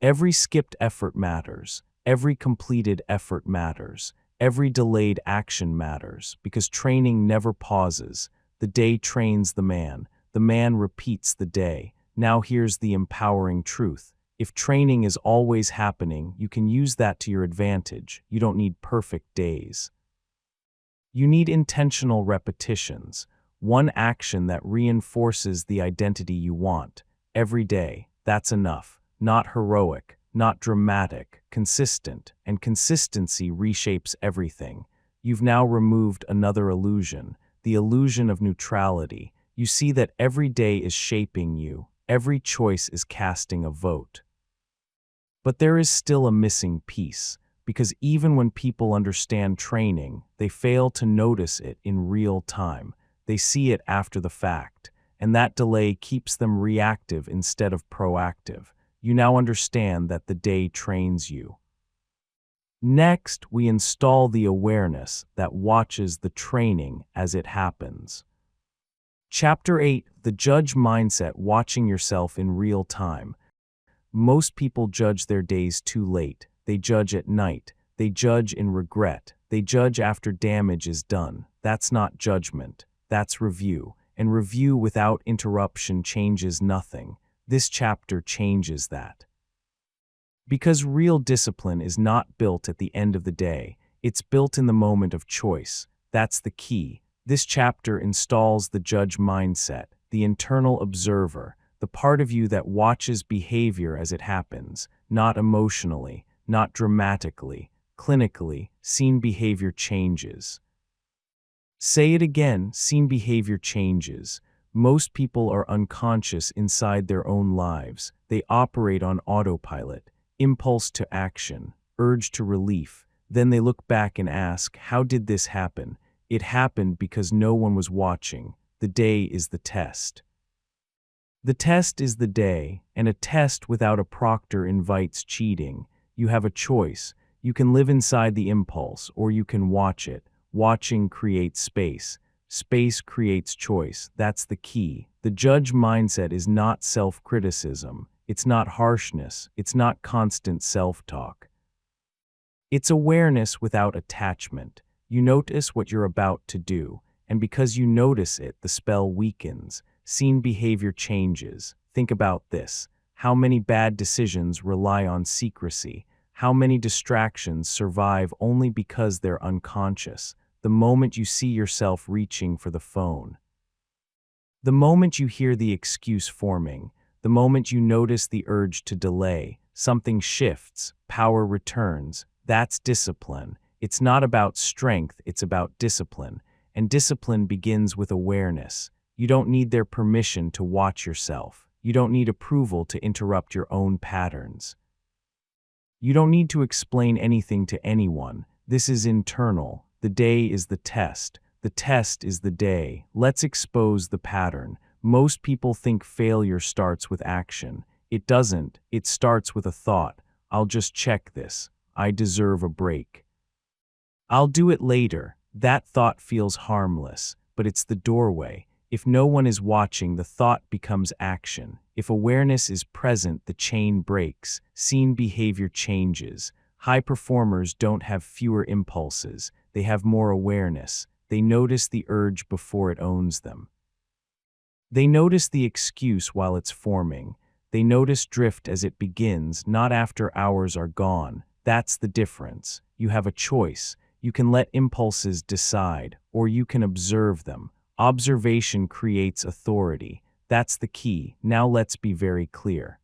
Every skipped effort matters. Every completed effort matters. Every delayed action matters, because training never pauses. The day trains the man repeats the day. Now here's the empowering truth. If training is always happening, you can use that to your advantage. You don't need perfect days. You need intentional repetitions, one action that reinforces the identity you want. Every day, that's enough. Not heroic, not dramatic, consistent, and consistency reshapes everything. You've now removed another illusion, the illusion of neutrality. You see that every day is shaping you, every choice is casting a vote. But there is still a missing piece, because even when people understand training, they fail to notice it in real time. They see it after the fact, and that delay keeps them reactive instead of proactive. You now understand that the day trains you. Next, we install the awareness that watches the training as it happens. Chapter 8, The Judge Mindset, Watching Yourself in Real Time. Most people judge their days too late. They judge at night. They judge in regret. They judge after damage is done. That's not judgment. That's review. And review without interruption changes nothing. This chapter changes that. Because real discipline is not built at the end of the day, it's built in the moment of choice. That's the key. This chapter installs the judge mindset, the internal observer, the part of you that watches behavior as it happens, not emotionally, not dramatically, clinically. Seen behavior changes. Say it again, seen behavior changes. Most people are unconscious inside their own lives. They operate on autopilot, impulse to action, urge to relief. Then they look back and ask, how did this happen? It happened because no one was watching. The day is the test. The test is the day, and a test without a proctor invites cheating. You have a choice. You can live inside the impulse, or you can watch it. Watching creates space. Space creates choice. That's the key. The judge mindset is not self-criticism. It's not harshness. It's not constant self-talk. It's awareness without attachment. You notice what you're about to do, and because you notice it, the spell weakens. Seen behavior changes. Think about this. How many bad decisions rely on secrecy? How many distractions survive only because they're unconscious? The moment you see yourself reaching for the phone, the moment you hear the excuse forming, the moment you notice the urge to delay, something shifts, power returns. That's discipline. It's not about strength, it's about discipline. And discipline begins with awareness. You don't need their permission to watch yourself. You don't need approval to interrupt your own patterns. You don't need to explain anything to anyone. This is internal. The day is the test. The test is the day. Let's expose the pattern. Most people think failure starts with action. It doesn't. It starts with a thought. I'll just check this. I deserve a break. I'll do it later. That thought feels harmless, but it's the doorway. If no one is watching, the thought becomes action. If awareness is present, the chain breaks. Seen behavior changes. High performers don't have fewer impulses. They have more awareness. They notice the urge before it owns them. They notice the excuse while it's forming. They notice drift as it begins, not after hours are gone. That's the difference. You have a choice. You can let impulses decide, or you can observe them. Observation creates authority. That's the key. Now let's be very clear.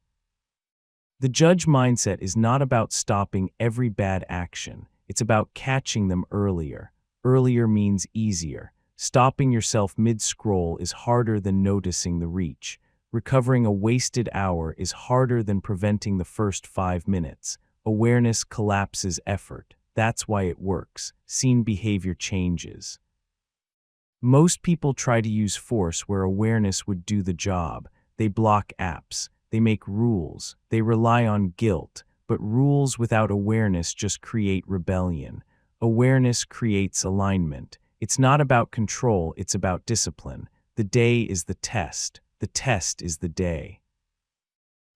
The judge mindset is not about stopping every bad action. It's about catching them earlier. Earlier means easier. Stopping yourself mid-scroll is harder than noticing the reach. Recovering a wasted hour is harder than preventing the first 5 minutes. Awareness collapses effort. That's why it works. Seen behavior changes. Most people try to use force where awareness would do the job. They block apps. They make rules. They rely on guilt. But rules without awareness just create rebellion. Awareness creates alignment. It's not about control, it's about discipline. The day is the test. The test is the day.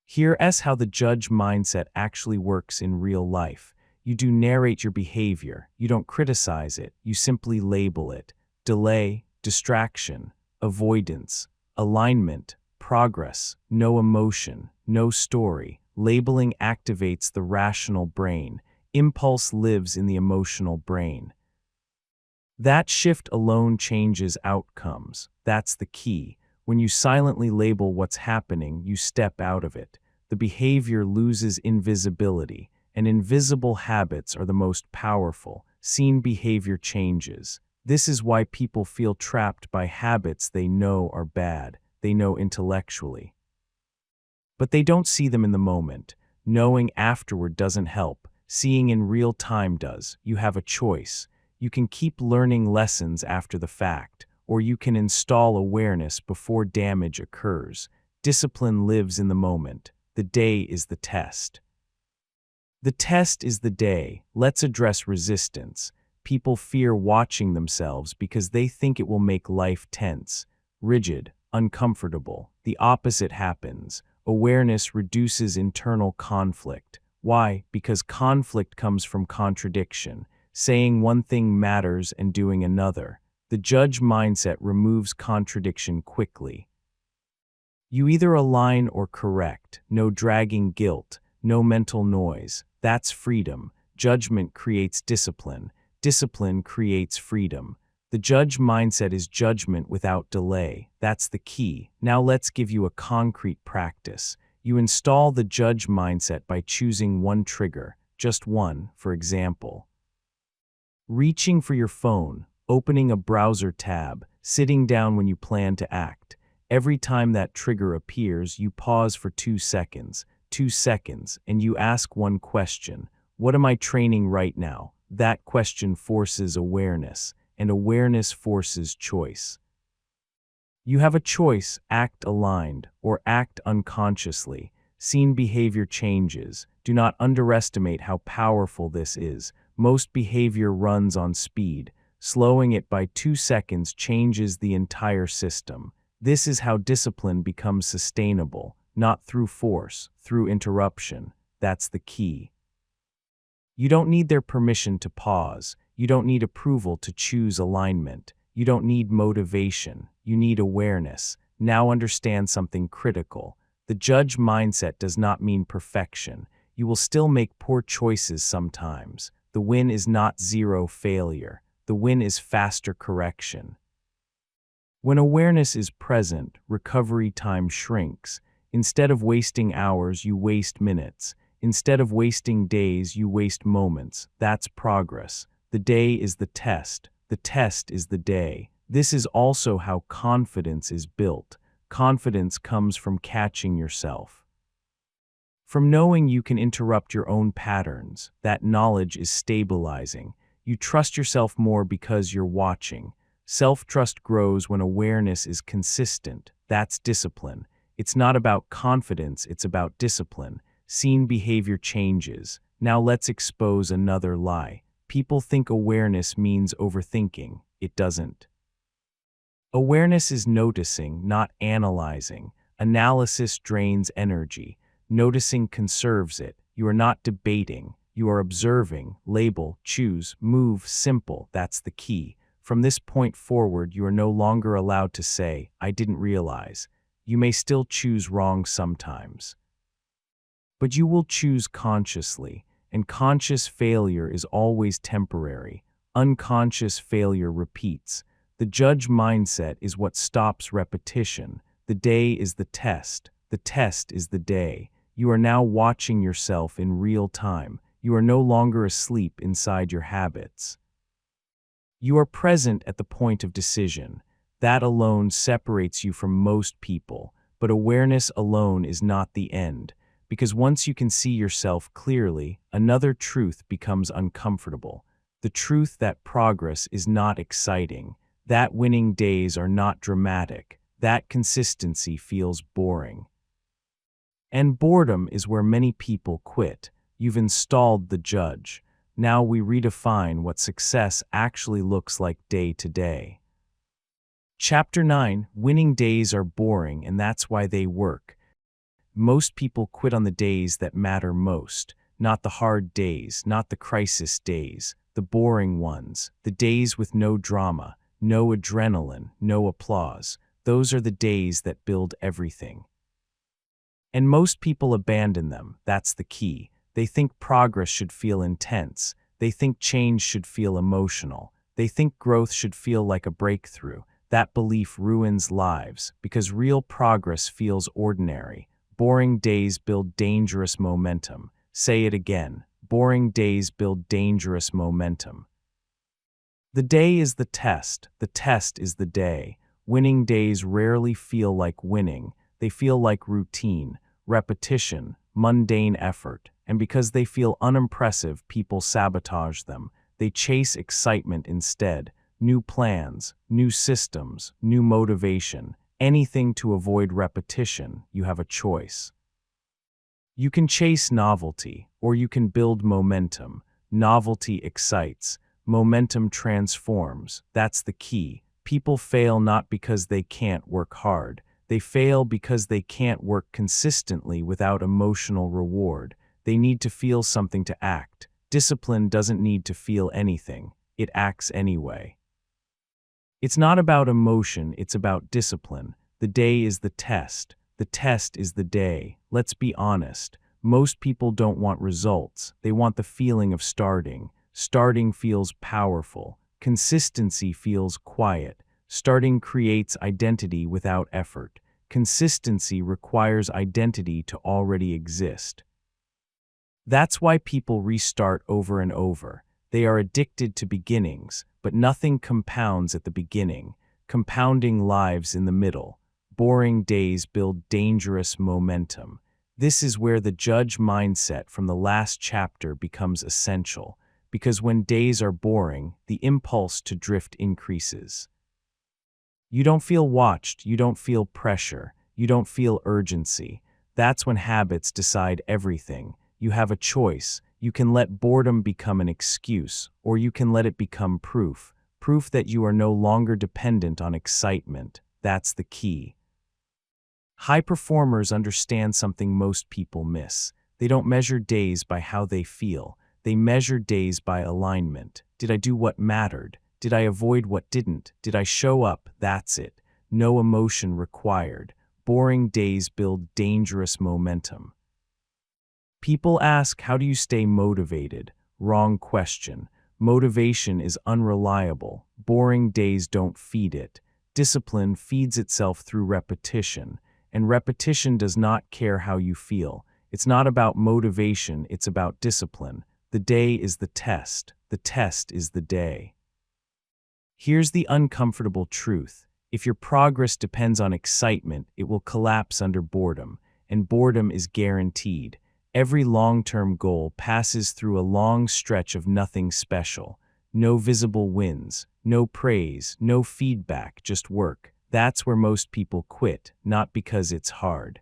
Here's how the judge mindset actually works in real life. You do narrate your behavior. You don't criticize it. You simply label it. Delay, distraction, avoidance, alignment, progress, no emotion, no story. Labeling activates the rational brain. Impulse lives in the emotional brain. That shift alone changes outcomes. That's the key. When you silently label what's happening, you step out of it. The behavior loses invisibility, and invisible habits are the most powerful. Seen behavior changes. This is why people feel trapped by habits they know are bad. They know intellectually. But they don't see them in the moment. Knowing afterward doesn't help. Seeing in real time does. You have a choice. You can keep learning lessons after the fact, or you can install awareness before damage occurs. Discipline lives in the moment. The day is the test. The test is the day. Let's address resistance. People fear watching themselves because they think it will make life tense, rigid, uncomfortable. The opposite happens. Awareness reduces internal conflict. Why? Because conflict comes from contradiction. Saying one thing matters and doing another. The judge mindset removes contradiction quickly. You either align or correct. No dragging guilt. No mental noise. That's freedom. Judgment creates discipline. Discipline creates freedom. The judge mindset is judgment without delay. That's the key. Now let's give you a concrete practice. You install the judge mindset by choosing one trigger. Just one, for example. Reaching for your phone, opening a browser tab, sitting down when you plan to act. Every time that trigger appears, you pause for 2 seconds, and you ask one question. What am I training right now? That question forces awareness, and awareness forces choice. You have a choice: act aligned or act unconsciously. Seen behavior changes. Do not underestimate how powerful this is. Most behavior runs on speed. Slowing it by 2 seconds changes the entire system. This is how discipline becomes sustainable, not through force, through interruption. That's the key. You don't need their permission to pause. You don't need approval to choose alignment. You don't need motivation. You need awareness. Now understand something critical. The judge mindset does not mean perfection. You will still make poor choices sometimes. The win is not zero failure. The win is faster correction. When awareness is present, recovery time shrinks. Instead of wasting hours, you waste minutes. Instead of wasting days, you waste moments. That's progress. The day is the test. The test is the day. This is also how confidence is built. Confidence comes from catching yourself. From knowing you can interrupt your own patterns. That knowledge is stabilizing. You trust yourself more because you're watching. Self-trust grows when awareness is consistent. That's discipline. It's not about confidence, it's about discipline. Seen behavior changes. Now let's expose another lie. People think awareness means overthinking. It doesn't. Awareness is noticing, not analyzing. Analysis drains energy. Noticing conserves it. You are not debating. You are observing. Label, choose, move, simple. That's the key. From this point forward, you are no longer allowed to say, I didn't realize. You may still choose wrong sometimes. But you will choose consciously, and conscious failure is always temporary. Unconscious failure repeats. The judge mindset is what stops repetition. The day is the test. The test is the day. You are now watching yourself in real time. You are no longer asleep inside your habits. You are present at the point of decision. That alone separates you from most people, but awareness alone is not the end, because once you can see yourself clearly, another truth becomes uncomfortable. The truth that progress is not exciting, that winning days are not dramatic, that consistency feels boring. And boredom is where many people quit. You've installed the judge. Now we redefine what success actually looks like day to day. Chapter 9, Winning Days Are Boring, and That's Why They Work. Most people quit on the days that matter most, not the hard days, not the crisis days, the boring ones, the days with no drama, no adrenaline, no applause. Those are the days that build everything. And most people abandon them. That's the key. They think progress should feel intense. They think change should feel emotional. They think growth should feel like a breakthrough. That belief ruins lives because real progress feels ordinary. Boring days build dangerous momentum. Say it again. Boring days build dangerous momentum. The day is the test. The test is the day. Winning days rarely feel like winning. They feel like routine, repetition, mundane effort. And because they feel unimpressive, people sabotage them. They chase excitement instead. New plans, new systems, new motivation, anything to avoid repetition. You have a choice. You can chase novelty, or you can build momentum. Novelty excites, momentum transforms. That's the key. People fail not because they can't work hard. They fail because they can't work consistently without emotional reward. They need to feel something to act. Discipline doesn't need to feel anything. It acts anyway. It's not about emotion, it's about discipline. The day is the test. The test is the day. Let's be honest. Most people don't want results. They want the feeling of starting. Starting feels powerful. Consistency feels quiet. Starting creates identity without effort. Consistency requires identity to already exist. That's why people restart over and over. They are addicted to beginnings, but nothing compounds at the beginning. Compounding lives in the middle. Boring days build dangerous momentum. This is where the judge mindset from the last chapter becomes essential, because when days are boring, the impulse to drift increases. You don't feel watched, you don't feel pressure, you don't feel urgency. That's when habits decide everything. You have a choice. You can let boredom become an excuse, or you can let it become proof. Proof that you are no longer dependent on excitement. That's the key. High performers understand something most people miss. They don't measure days by how they feel. They measure days by alignment. Did I do what mattered? Did I avoid what didn't? Did I show up? That's it. No emotion required. Boring days build dangerous momentum. People ask, how do you stay motivated? Wrong question. Motivation is unreliable. Boring days don't feed it. Discipline feeds itself through repetition, and repetition does not care how you feel. It's not about motivation, it's about discipline. The day is the test. The test is the day. Here's the uncomfortable truth. If your progress depends on excitement, it will collapse under boredom, and boredom is guaranteed. Every long-term goal passes through a long stretch of nothing special. No visible wins, no praise, no feedback, just work. That's where most people quit, not because it's hard,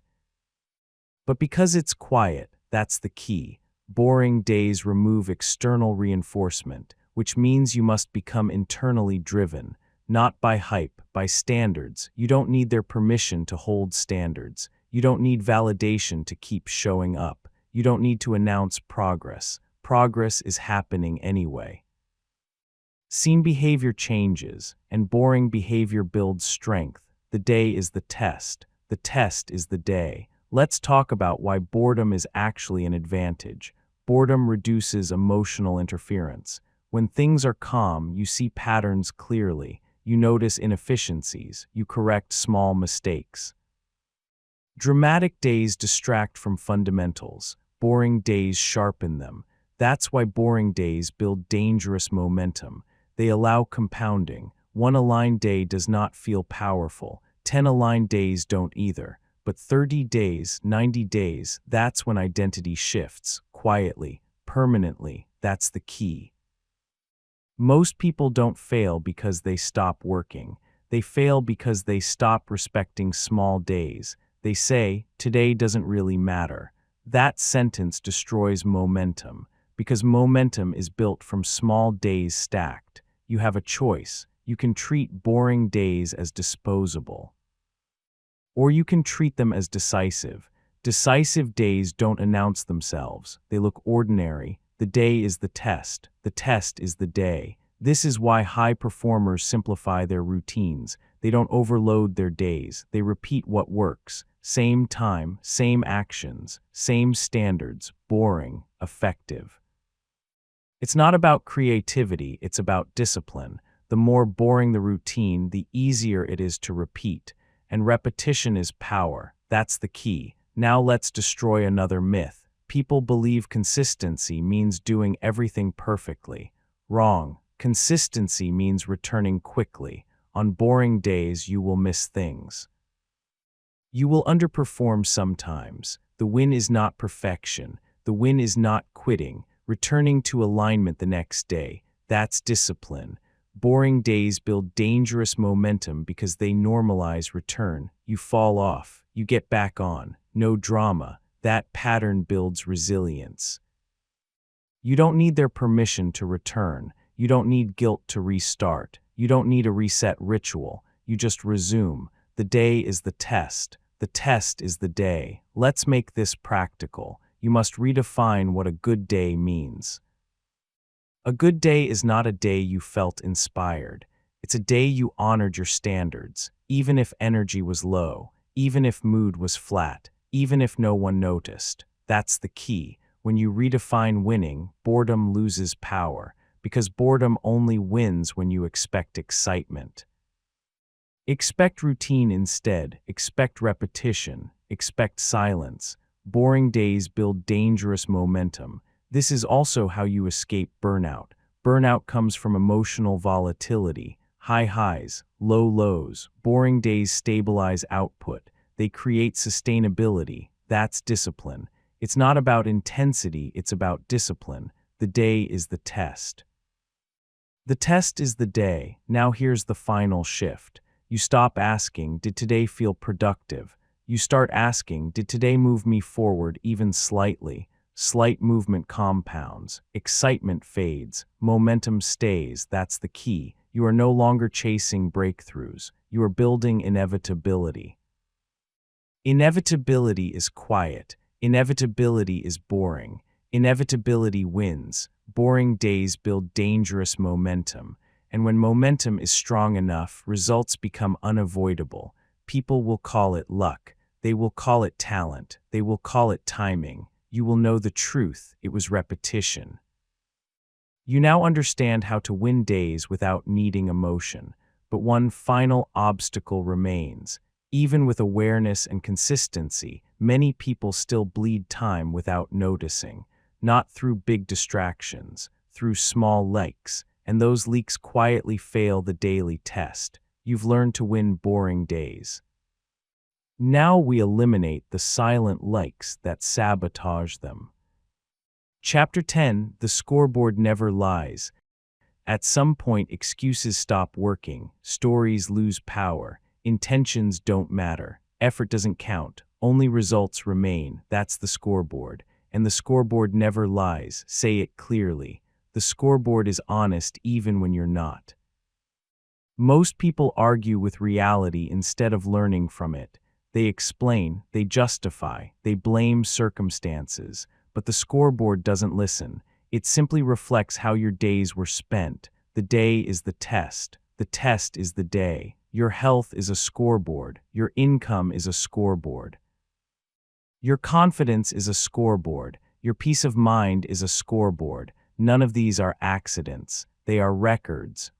but because it's quiet. That's the key. Boring days remove external reinforcement, which means you must become internally driven, not by hype, by standards. You don't need their permission to hold standards. You don't need validation to keep showing up. You don't need to announce progress. Progress is happening anyway. Seen behavior changes, and boring behavior builds strength. The day is the test. The test is the day. Let's talk about why boredom is actually an advantage. Boredom reduces emotional interference. When things are calm, you see patterns clearly. You notice inefficiencies. You correct small mistakes. Dramatic days distract from fundamentals. Boring days sharpen them. That's why boring days build dangerous momentum. They allow compounding. One aligned day does not feel powerful. 10 aligned days don't either. But 30 days, 90 days, that's when identity shifts. Quietly, permanently. That's the key. Most people don't fail because they stop working. They fail because they stop respecting small days. They say, today doesn't really matter. That sentence destroys momentum, because momentum is built from small days stacked. You have a choice. You can treat boring days as disposable, or you can treat them as decisive. Decisive days don't announce themselves. They look ordinary. The day is the test. The test is the day. This is why high performers simplify their routines. They don't overload their days. They repeat what works. Same time, same actions, same standards. Boring, effective. It's not about creativity, it's about discipline. The more boring the routine, the easier it is to repeat. And repetition is power. That's the key. Now let's destroy another myth. People believe consistency means doing everything perfectly. Wrong. Consistency means returning quickly. On boring days, you will miss things. You will underperform sometimes. The win is not perfection. The win is not quitting. Returning to alignment the next day. That's discipline. Boring days build dangerous momentum because they normalize return. You fall off. You get back on. No drama. That pattern builds resilience. You don't need their permission to return. You don't need guilt to restart. You don't need a reset ritual. You just resume. The day is the test. The test is the day. Let's make this practical. You must redefine what a good day means. A good day is not a day you felt inspired. It's a day you honored your standards, even if energy was low, even if mood was flat, even if no one noticed. That's the key. When you redefine winning, boredom loses power, because boredom only wins when you expect excitement. Expect routine instead. Expect repetition. Expect silence. Boring days build dangerous momentum. This is also how you escape burnout. Burnout comes from emotional volatility, high highs, low lows. Boring days stabilize output. They create sustainability. That's discipline. It's not about intensity, it's about discipline. The day is the test. The test is the day. Now here's the final shift. You stop asking, did today feel productive? You start asking, did today move me forward even slightly? Slight movement compounds, excitement fades, momentum stays. That's the key. You are no longer chasing breakthroughs. You are building inevitability. Inevitability is quiet. Inevitability is boring. Inevitability wins. Boring days build dangerous momentum. And when momentum is strong enough, results become unavoidable. People will call it luck. They will call it talent. They will call it timing. You will know the truth. It was repetition. You now understand how to win days without needing emotion. But one final obstacle remains. Even with awareness and consistency, many people still bleed time without noticing. Not through big distractions, through small leaks. And those leaks quietly fail the daily test. You've learned to win boring days. Now we eliminate the silent likes that sabotage them. Chapter 10, The Scoreboard Never Lies. At some point, excuses stop working, stories lose power, Intentions don't matter. Effort doesn't count. Only results remain. That's the scoreboard. And the scoreboard never lies. Say it clearly. The scoreboard is honest even when you're not. Most people argue with reality instead of learning from it. They explain, they justify, they blame circumstances, but the scoreboard doesn't listen. It simply reflects how your days were spent. The day is the test. The test is the day. Your health is a scoreboard. Your income is a scoreboard. Your confidence is a scoreboard. Your peace of mind is a scoreboard. None of these are accidents. They are records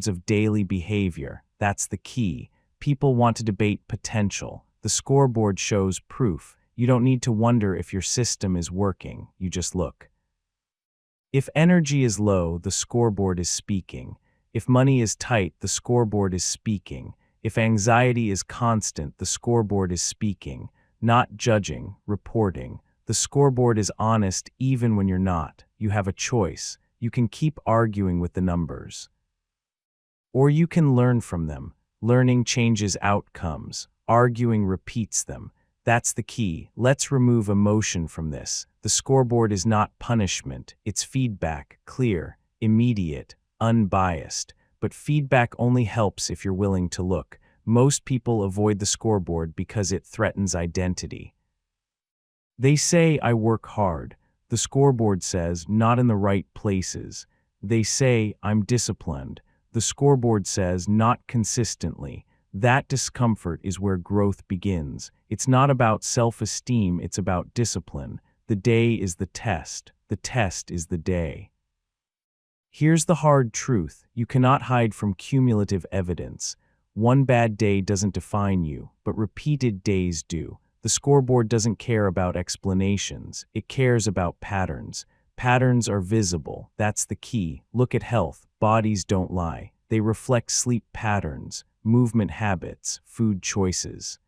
of daily behavior. That's the key. People want to debate potential. The scoreboard shows proof. You don't need to wonder if your system is working. You just look. If energy is low, the scoreboard is speaking. If money is tight, the scoreboard is speaking. If anxiety is constant, the scoreboard is speaking. Not judging, reporting. The scoreboard is honest even when you're not. You have a choice. You can keep arguing with the numbers. Or you can learn from them. Learning changes outcomes. Arguing repeats them. That's the key. Let's remove emotion from this. The scoreboard is not punishment. It's feedback, clear, immediate, unbiased. But feedback only helps if you're willing to look. Most people avoid the scoreboard because it threatens identity. They say, I work hard. The scoreboard says, not in the right places. They say, I'm disciplined. The scoreboard says, not consistently. That discomfort is where growth begins. It's not about self-esteem, it's about discipline. The day is the test. The test is the day. Here's the hard truth. You cannot hide from cumulative evidence. One bad day doesn't define you, but repeated days do. The scoreboard doesn't care about explanations. It cares about patterns. Patterns are visible. That's the key. Look at health. Bodies don't lie. They reflect sleep patterns, movement habits, food choices.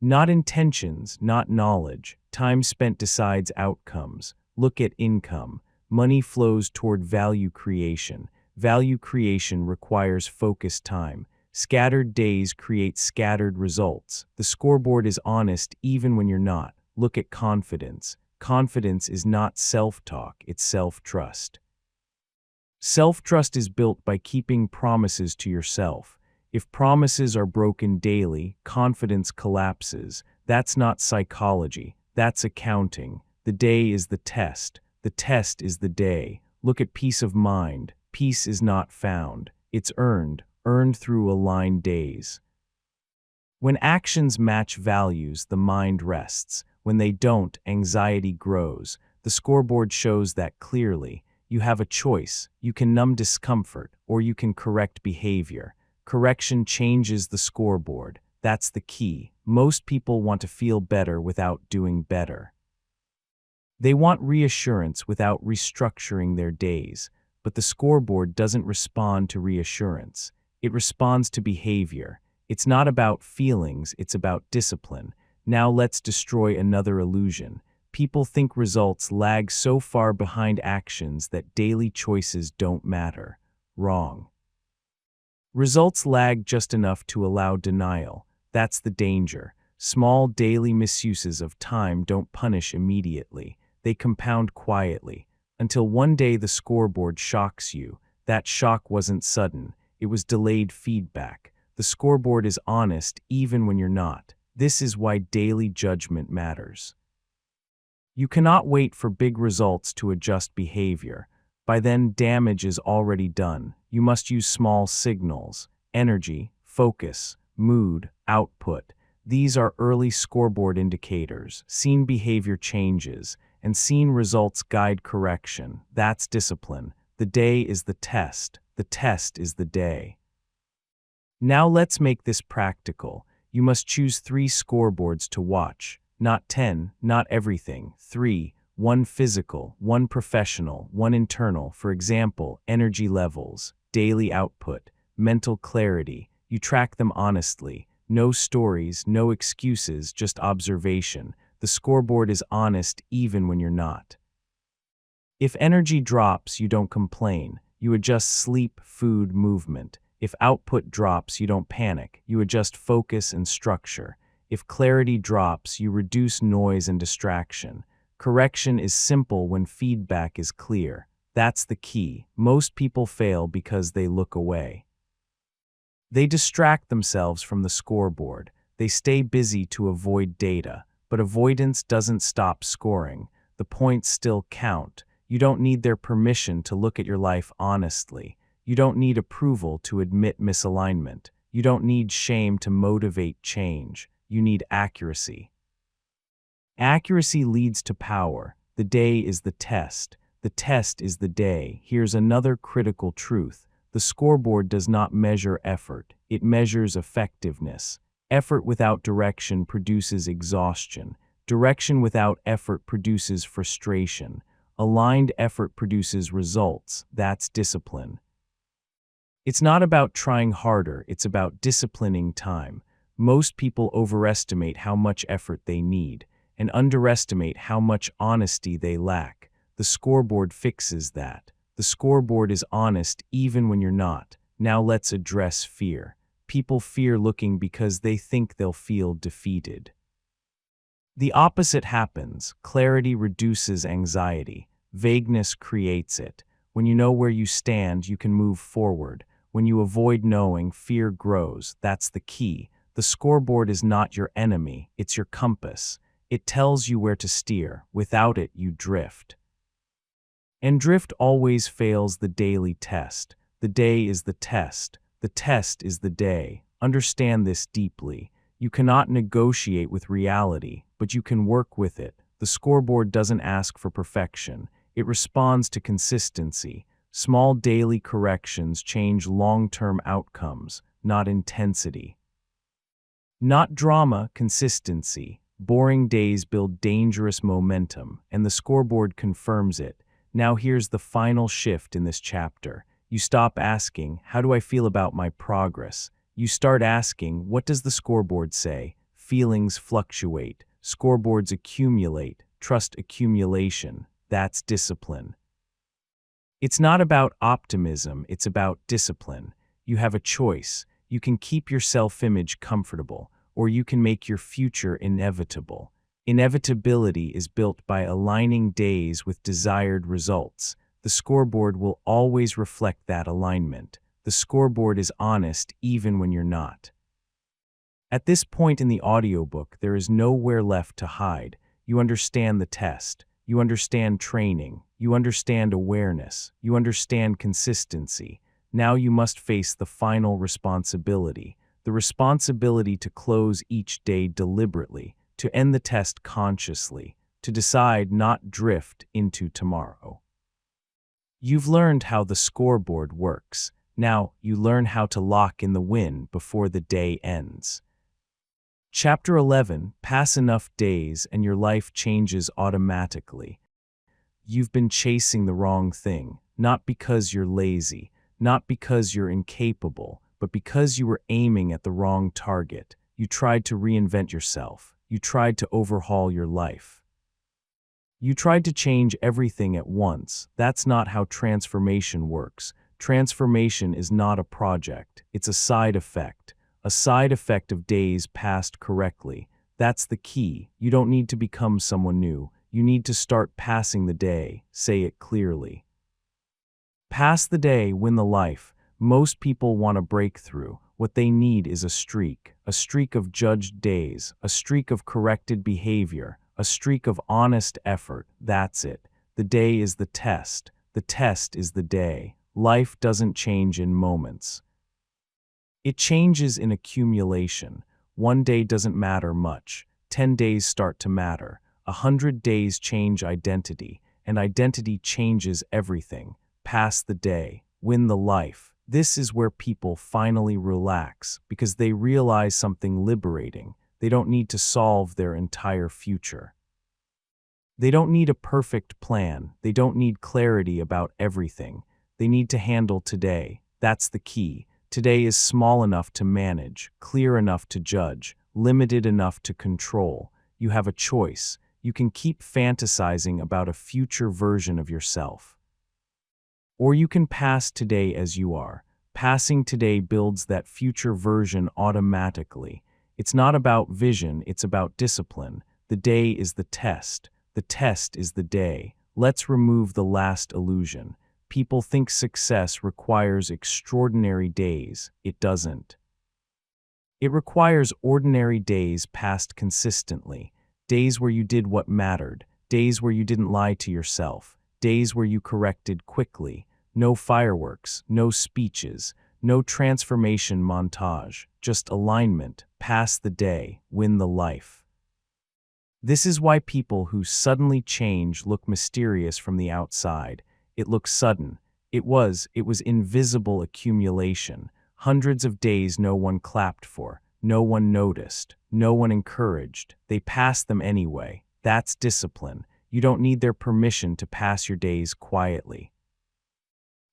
Not intentions, not knowledge. Time spent decides outcomes. Look at income. Money flows toward value creation. Value creation requires focused time. Scattered days create scattered results. The scoreboard is honest even when you're not. Look at confidence. Confidence is not self-talk, it's self-trust. Self-trust is built by keeping promises to yourself. If promises are broken daily, confidence collapses. That's not psychology, that's accounting. The day is the test. The test is the day. Look at peace of mind. Peace is not found. It's earned through aligned days. When actions match values, the mind rests. When they don't, anxiety grows. The scoreboard shows that clearly. You have a choice. You can numb discomfort, or you can correct behavior. Correction changes the scoreboard. That's the key. Most people want to feel better without doing better. They want reassurance without restructuring their days. But the scoreboard doesn't respond to reassurance. It responds to behavior. It's not about feelings, it's about discipline. Now let's destroy another illusion. People think results lag so far behind actions that daily choices don't matter. Wrong. Results lag just enough to allow denial. That's the danger. Small daily misuses of time don't punish immediately. They compound quietly. Until one day the scoreboard shocks you. That shock wasn't sudden. It was delayed feedback. The scoreboard is honest even when you're not. This is why daily judgment matters. You cannot wait for big results to adjust behavior. By then, damage is already done. You must use small signals: energy, focus, mood, output. These are early scoreboard indicators. Seen behavior changes, and seen results guide correction. That's discipline. The day is the test. The test is the day. Now let's make this practical. You must choose 3 scoreboards to watch. Not 10, not everything. 3. 1 physical, 1 professional, 1 internal. For example, energy levels, daily output, mental clarity. You track them honestly. No stories, no excuses, just observation. The scoreboard is honest even when you're not. If energy drops, you don't complain. You adjust sleep, food, movement. If output drops, you don't panic. You adjust focus and structure. If clarity drops, you reduce noise and distraction. Correction is simple when feedback is clear. That's the key. Most people fail because they look away. They distract themselves from the scoreboard. They stay busy to avoid data. But avoidance doesn't stop scoring. The points still count. You don't need their permission to look at your life honestly. You don't need approval to admit misalignment. You don't need shame to motivate change. You need accuracy. Accuracy leads to power. The day is the test. The test is the day. Here's another critical truth. The scoreboard does not measure effort. It measures effectiveness. Effort without direction produces exhaustion. Direction without effort produces frustration. Aligned effort produces results. That's discipline. It's not about trying harder, it's about disciplining time. Most people overestimate how much effort they need and underestimate how much honesty they lack. The scoreboard fixes that. The scoreboard is honest even when you're not. Now let's address fear. People fear looking because they think they'll feel defeated. The opposite happens. Clarity reduces anxiety. Vagueness creates it. When you know where you stand, you can move forward. When you avoid knowing, fear grows. That's the key. The scoreboard is not your enemy, it's your compass. It tells you where to steer. Without it, you drift. And drift always fails the daily test. The day is the test. The test is the day. Understand this deeply. You cannot negotiate with reality, but you can work with it. The scoreboard doesn't ask for perfection. It responds to consistency. Small daily corrections change long-term outcomes, not intensity. Not drama, consistency. Boring days build dangerous momentum, and the scoreboard confirms it. Now here's the final shift in this chapter. You stop asking, how do I feel about my progress? You start asking, what does the scoreboard say? Feelings fluctuate. Scoreboards accumulate. Trust accumulation. That's discipline. It's not about optimism, it's about discipline. You have a choice. You can keep your self-image comfortable, or you can make your future inevitable. Inevitability is built by aligning days with desired results. The scoreboard will always reflect that alignment. The scoreboard is honest even when you're not. At this point in the audiobook, there is nowhere left to hide. You understand the test. You understand training. You understand awareness. You understand consistency. Now you must face the final responsibility. The responsibility to close each day deliberately, to end the test consciously, to decide not drift into tomorrow. You've learned how the scoreboard works. Now you learn how to lock in the win before the day ends. Chapter 11, Pass enough days and your life changes automatically. You've been chasing the wrong thing, not because you're lazy, not because you're incapable, but because you were aiming at the wrong target. You tried to reinvent yourself. You tried to overhaul your life. You tried to change everything at once. That's not how transformation works. Transformation is not a project. It's a side effect of days passed correctly. That's the key. You don't need to become someone new. You need to start passing the day. Say it clearly. Pass the day, win the life. Most people want a breakthrough. What they need is a streak of judged days, a streak of corrected behavior, a streak of honest effort. That's it. The day is the test. The test is the day. Life doesn't change in moments. It changes in accumulation. One day doesn't matter much. 10 days start to matter. 100 days change identity, and identity changes everything. Pass the day, win the life. This is where people finally relax because they realize something liberating. They don't need to solve their entire future. They don't need a perfect plan. They don't need clarity about everything. They need to handle today. That's the key. Today is small enough to manage, clear enough to judge, limited enough to control. You have a choice. You can keep fantasizing about a future version of yourself. Or you can pass today as you are. Passing today builds that future version automatically. It's not about vision, it's about discipline. The day is the test. The test is the day. Let's remove the last illusion. People think success requires extraordinary days. It doesn't. It requires ordinary days passed consistently. Days where you did what mattered. Days where you didn't lie to yourself. Days where you corrected quickly. No fireworks, no speeches, no transformation montage, just alignment. Pass the day, win the life. This is why people who suddenly change look mysterious from the outside. It looks sudden. It was invisible accumulation. Hundreds of days no one clapped for, no one noticed, no one encouraged. They passed them anyway. That's discipline. You don't need their permission to pass your days quietly.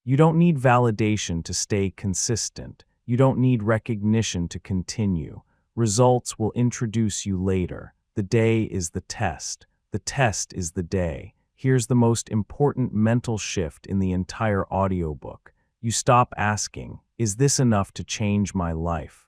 You don't need validation to stay consistent. You don't need recognition to continue. Results will introduce you later. The day is the test. The test is the day. Here's the most important mental shift in the entire audiobook. You stop asking, is this enough to change my life?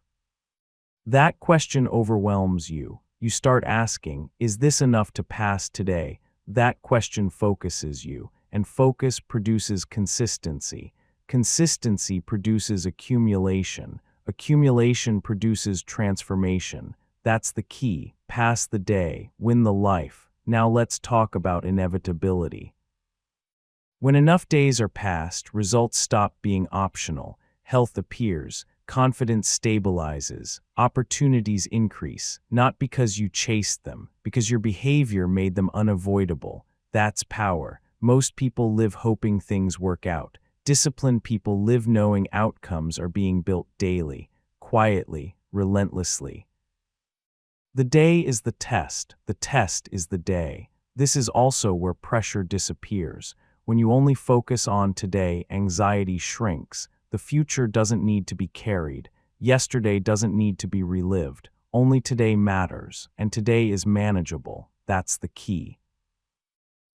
That question overwhelms you. You start asking, is this enough to pass today? That question focuses you, and focus produces consistency. Consistency produces accumulation. Accumulation produces transformation. That's the key. Pass the day, win the life. Now let's talk about inevitability. When enough days are passed, results stop being optional. Health appears, confidence stabilizes, opportunities increase, not because you chased them, because your behavior made them unavoidable. That's power. Most people live hoping things work out. Disciplined people live knowing outcomes are being built daily, quietly, relentlessly. The day is the test. The test is the day. This is also where pressure disappears. When you only focus on today, anxiety shrinks. The future doesn't need to be carried. Yesterday doesn't need to be relived. Only today matters, and today is manageable. That's the key.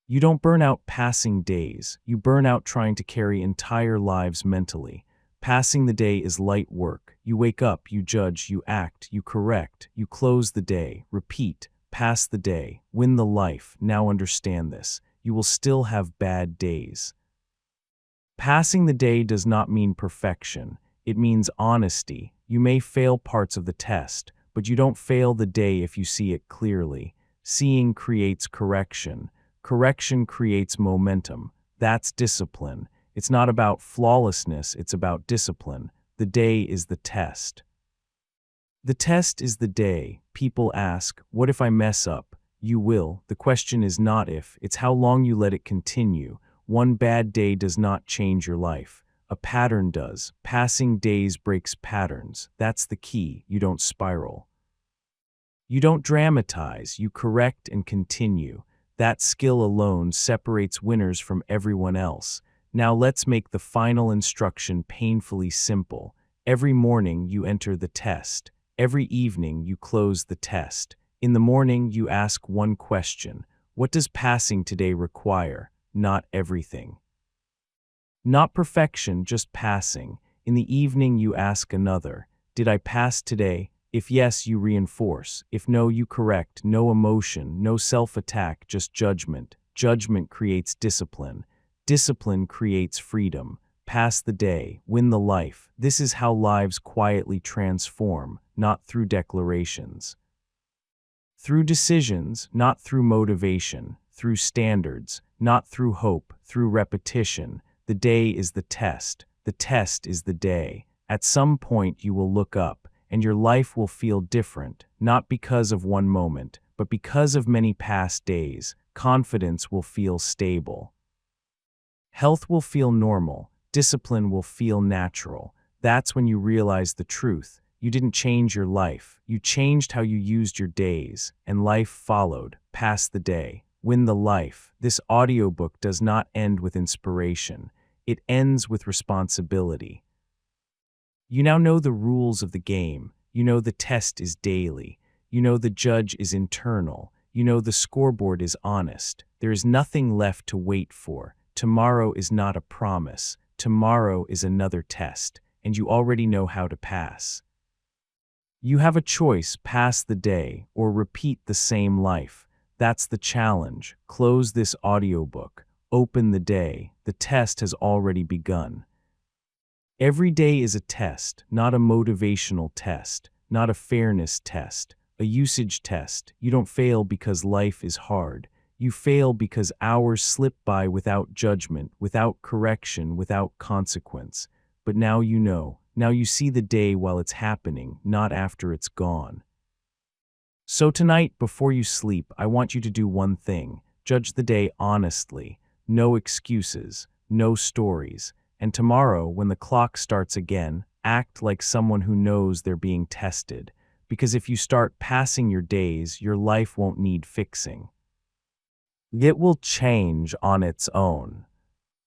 You don't burn out passing days. You burn out trying to carry entire lives mentally. Passing the day is light work. You wake up, you judge, you act, you correct, you close the day, repeat, pass the day, win the life. Now understand this. You will still have bad days. Passing the day does not mean perfection. It means honesty. You may fail parts of the test, but you don't fail the day if you see it clearly. Seeing creates correction. Correction creates momentum. That's discipline. It's not about flawlessness, it's about discipline. The day is the test. The test is the day. People ask, what if I mess up? You will. The question is not if, it's how long you let it continue. One bad day does not change your life. A pattern does. Passing days breaks patterns. That's the key. You don't spiral. You don't dramatize. You correct and continue. That skill alone separates winners from everyone else. Now let's make the final instruction painfully simple. Every morning you enter the test. Every evening you close the test. In the morning you ask one question. What does passing today require? Not everything. Not perfection, just passing. In the evening you ask another. Did I pass today? If yes, you reinforce. If no, you correct. No emotion, no self-attack, just judgment. Judgment creates discipline. Discipline creates freedom. Pass the day, win the life. This is how lives quietly transform, not through declarations. Through decisions, not through motivation. Through standards, not through hope. Through repetition. The day is the test. The test is the day. At some point you will look up, and your life will feel different, not because of one moment, but because of many past days. Confidence will feel stable. Health will feel normal. Discipline will feel natural. That's when you realize the truth. You didn't change your life. You changed how you used your days, and life followed. Pass the day. Win the life. This audiobook does not end with inspiration. It ends with responsibility. You now know the rules of the game. You know the test is daily. You know the judge is internal. You know the scoreboard is honest. There is nothing left to wait for. Tomorrow is not a promise. Tomorrow is another test. and you already know how to pass. You have a choice: pass the day or repeat the same life. That's the challenge. Close this audiobook. Open the day. The test has already begun. Every day is a test, not a motivational test, not a fairness test, a usage test. You don't fail because life is hard. You fail because hours slip by without judgment, without correction, without consequence. But now you know. Now you see the day while it's happening, not after it's gone. So tonight, before you sleep, I want you to do one thing. Judge the day honestly. No excuses, no stories. And tomorrow, when the clock starts again, act like someone who knows they're being tested. Because if you start passing your days, your life won't need fixing. It will change on its own.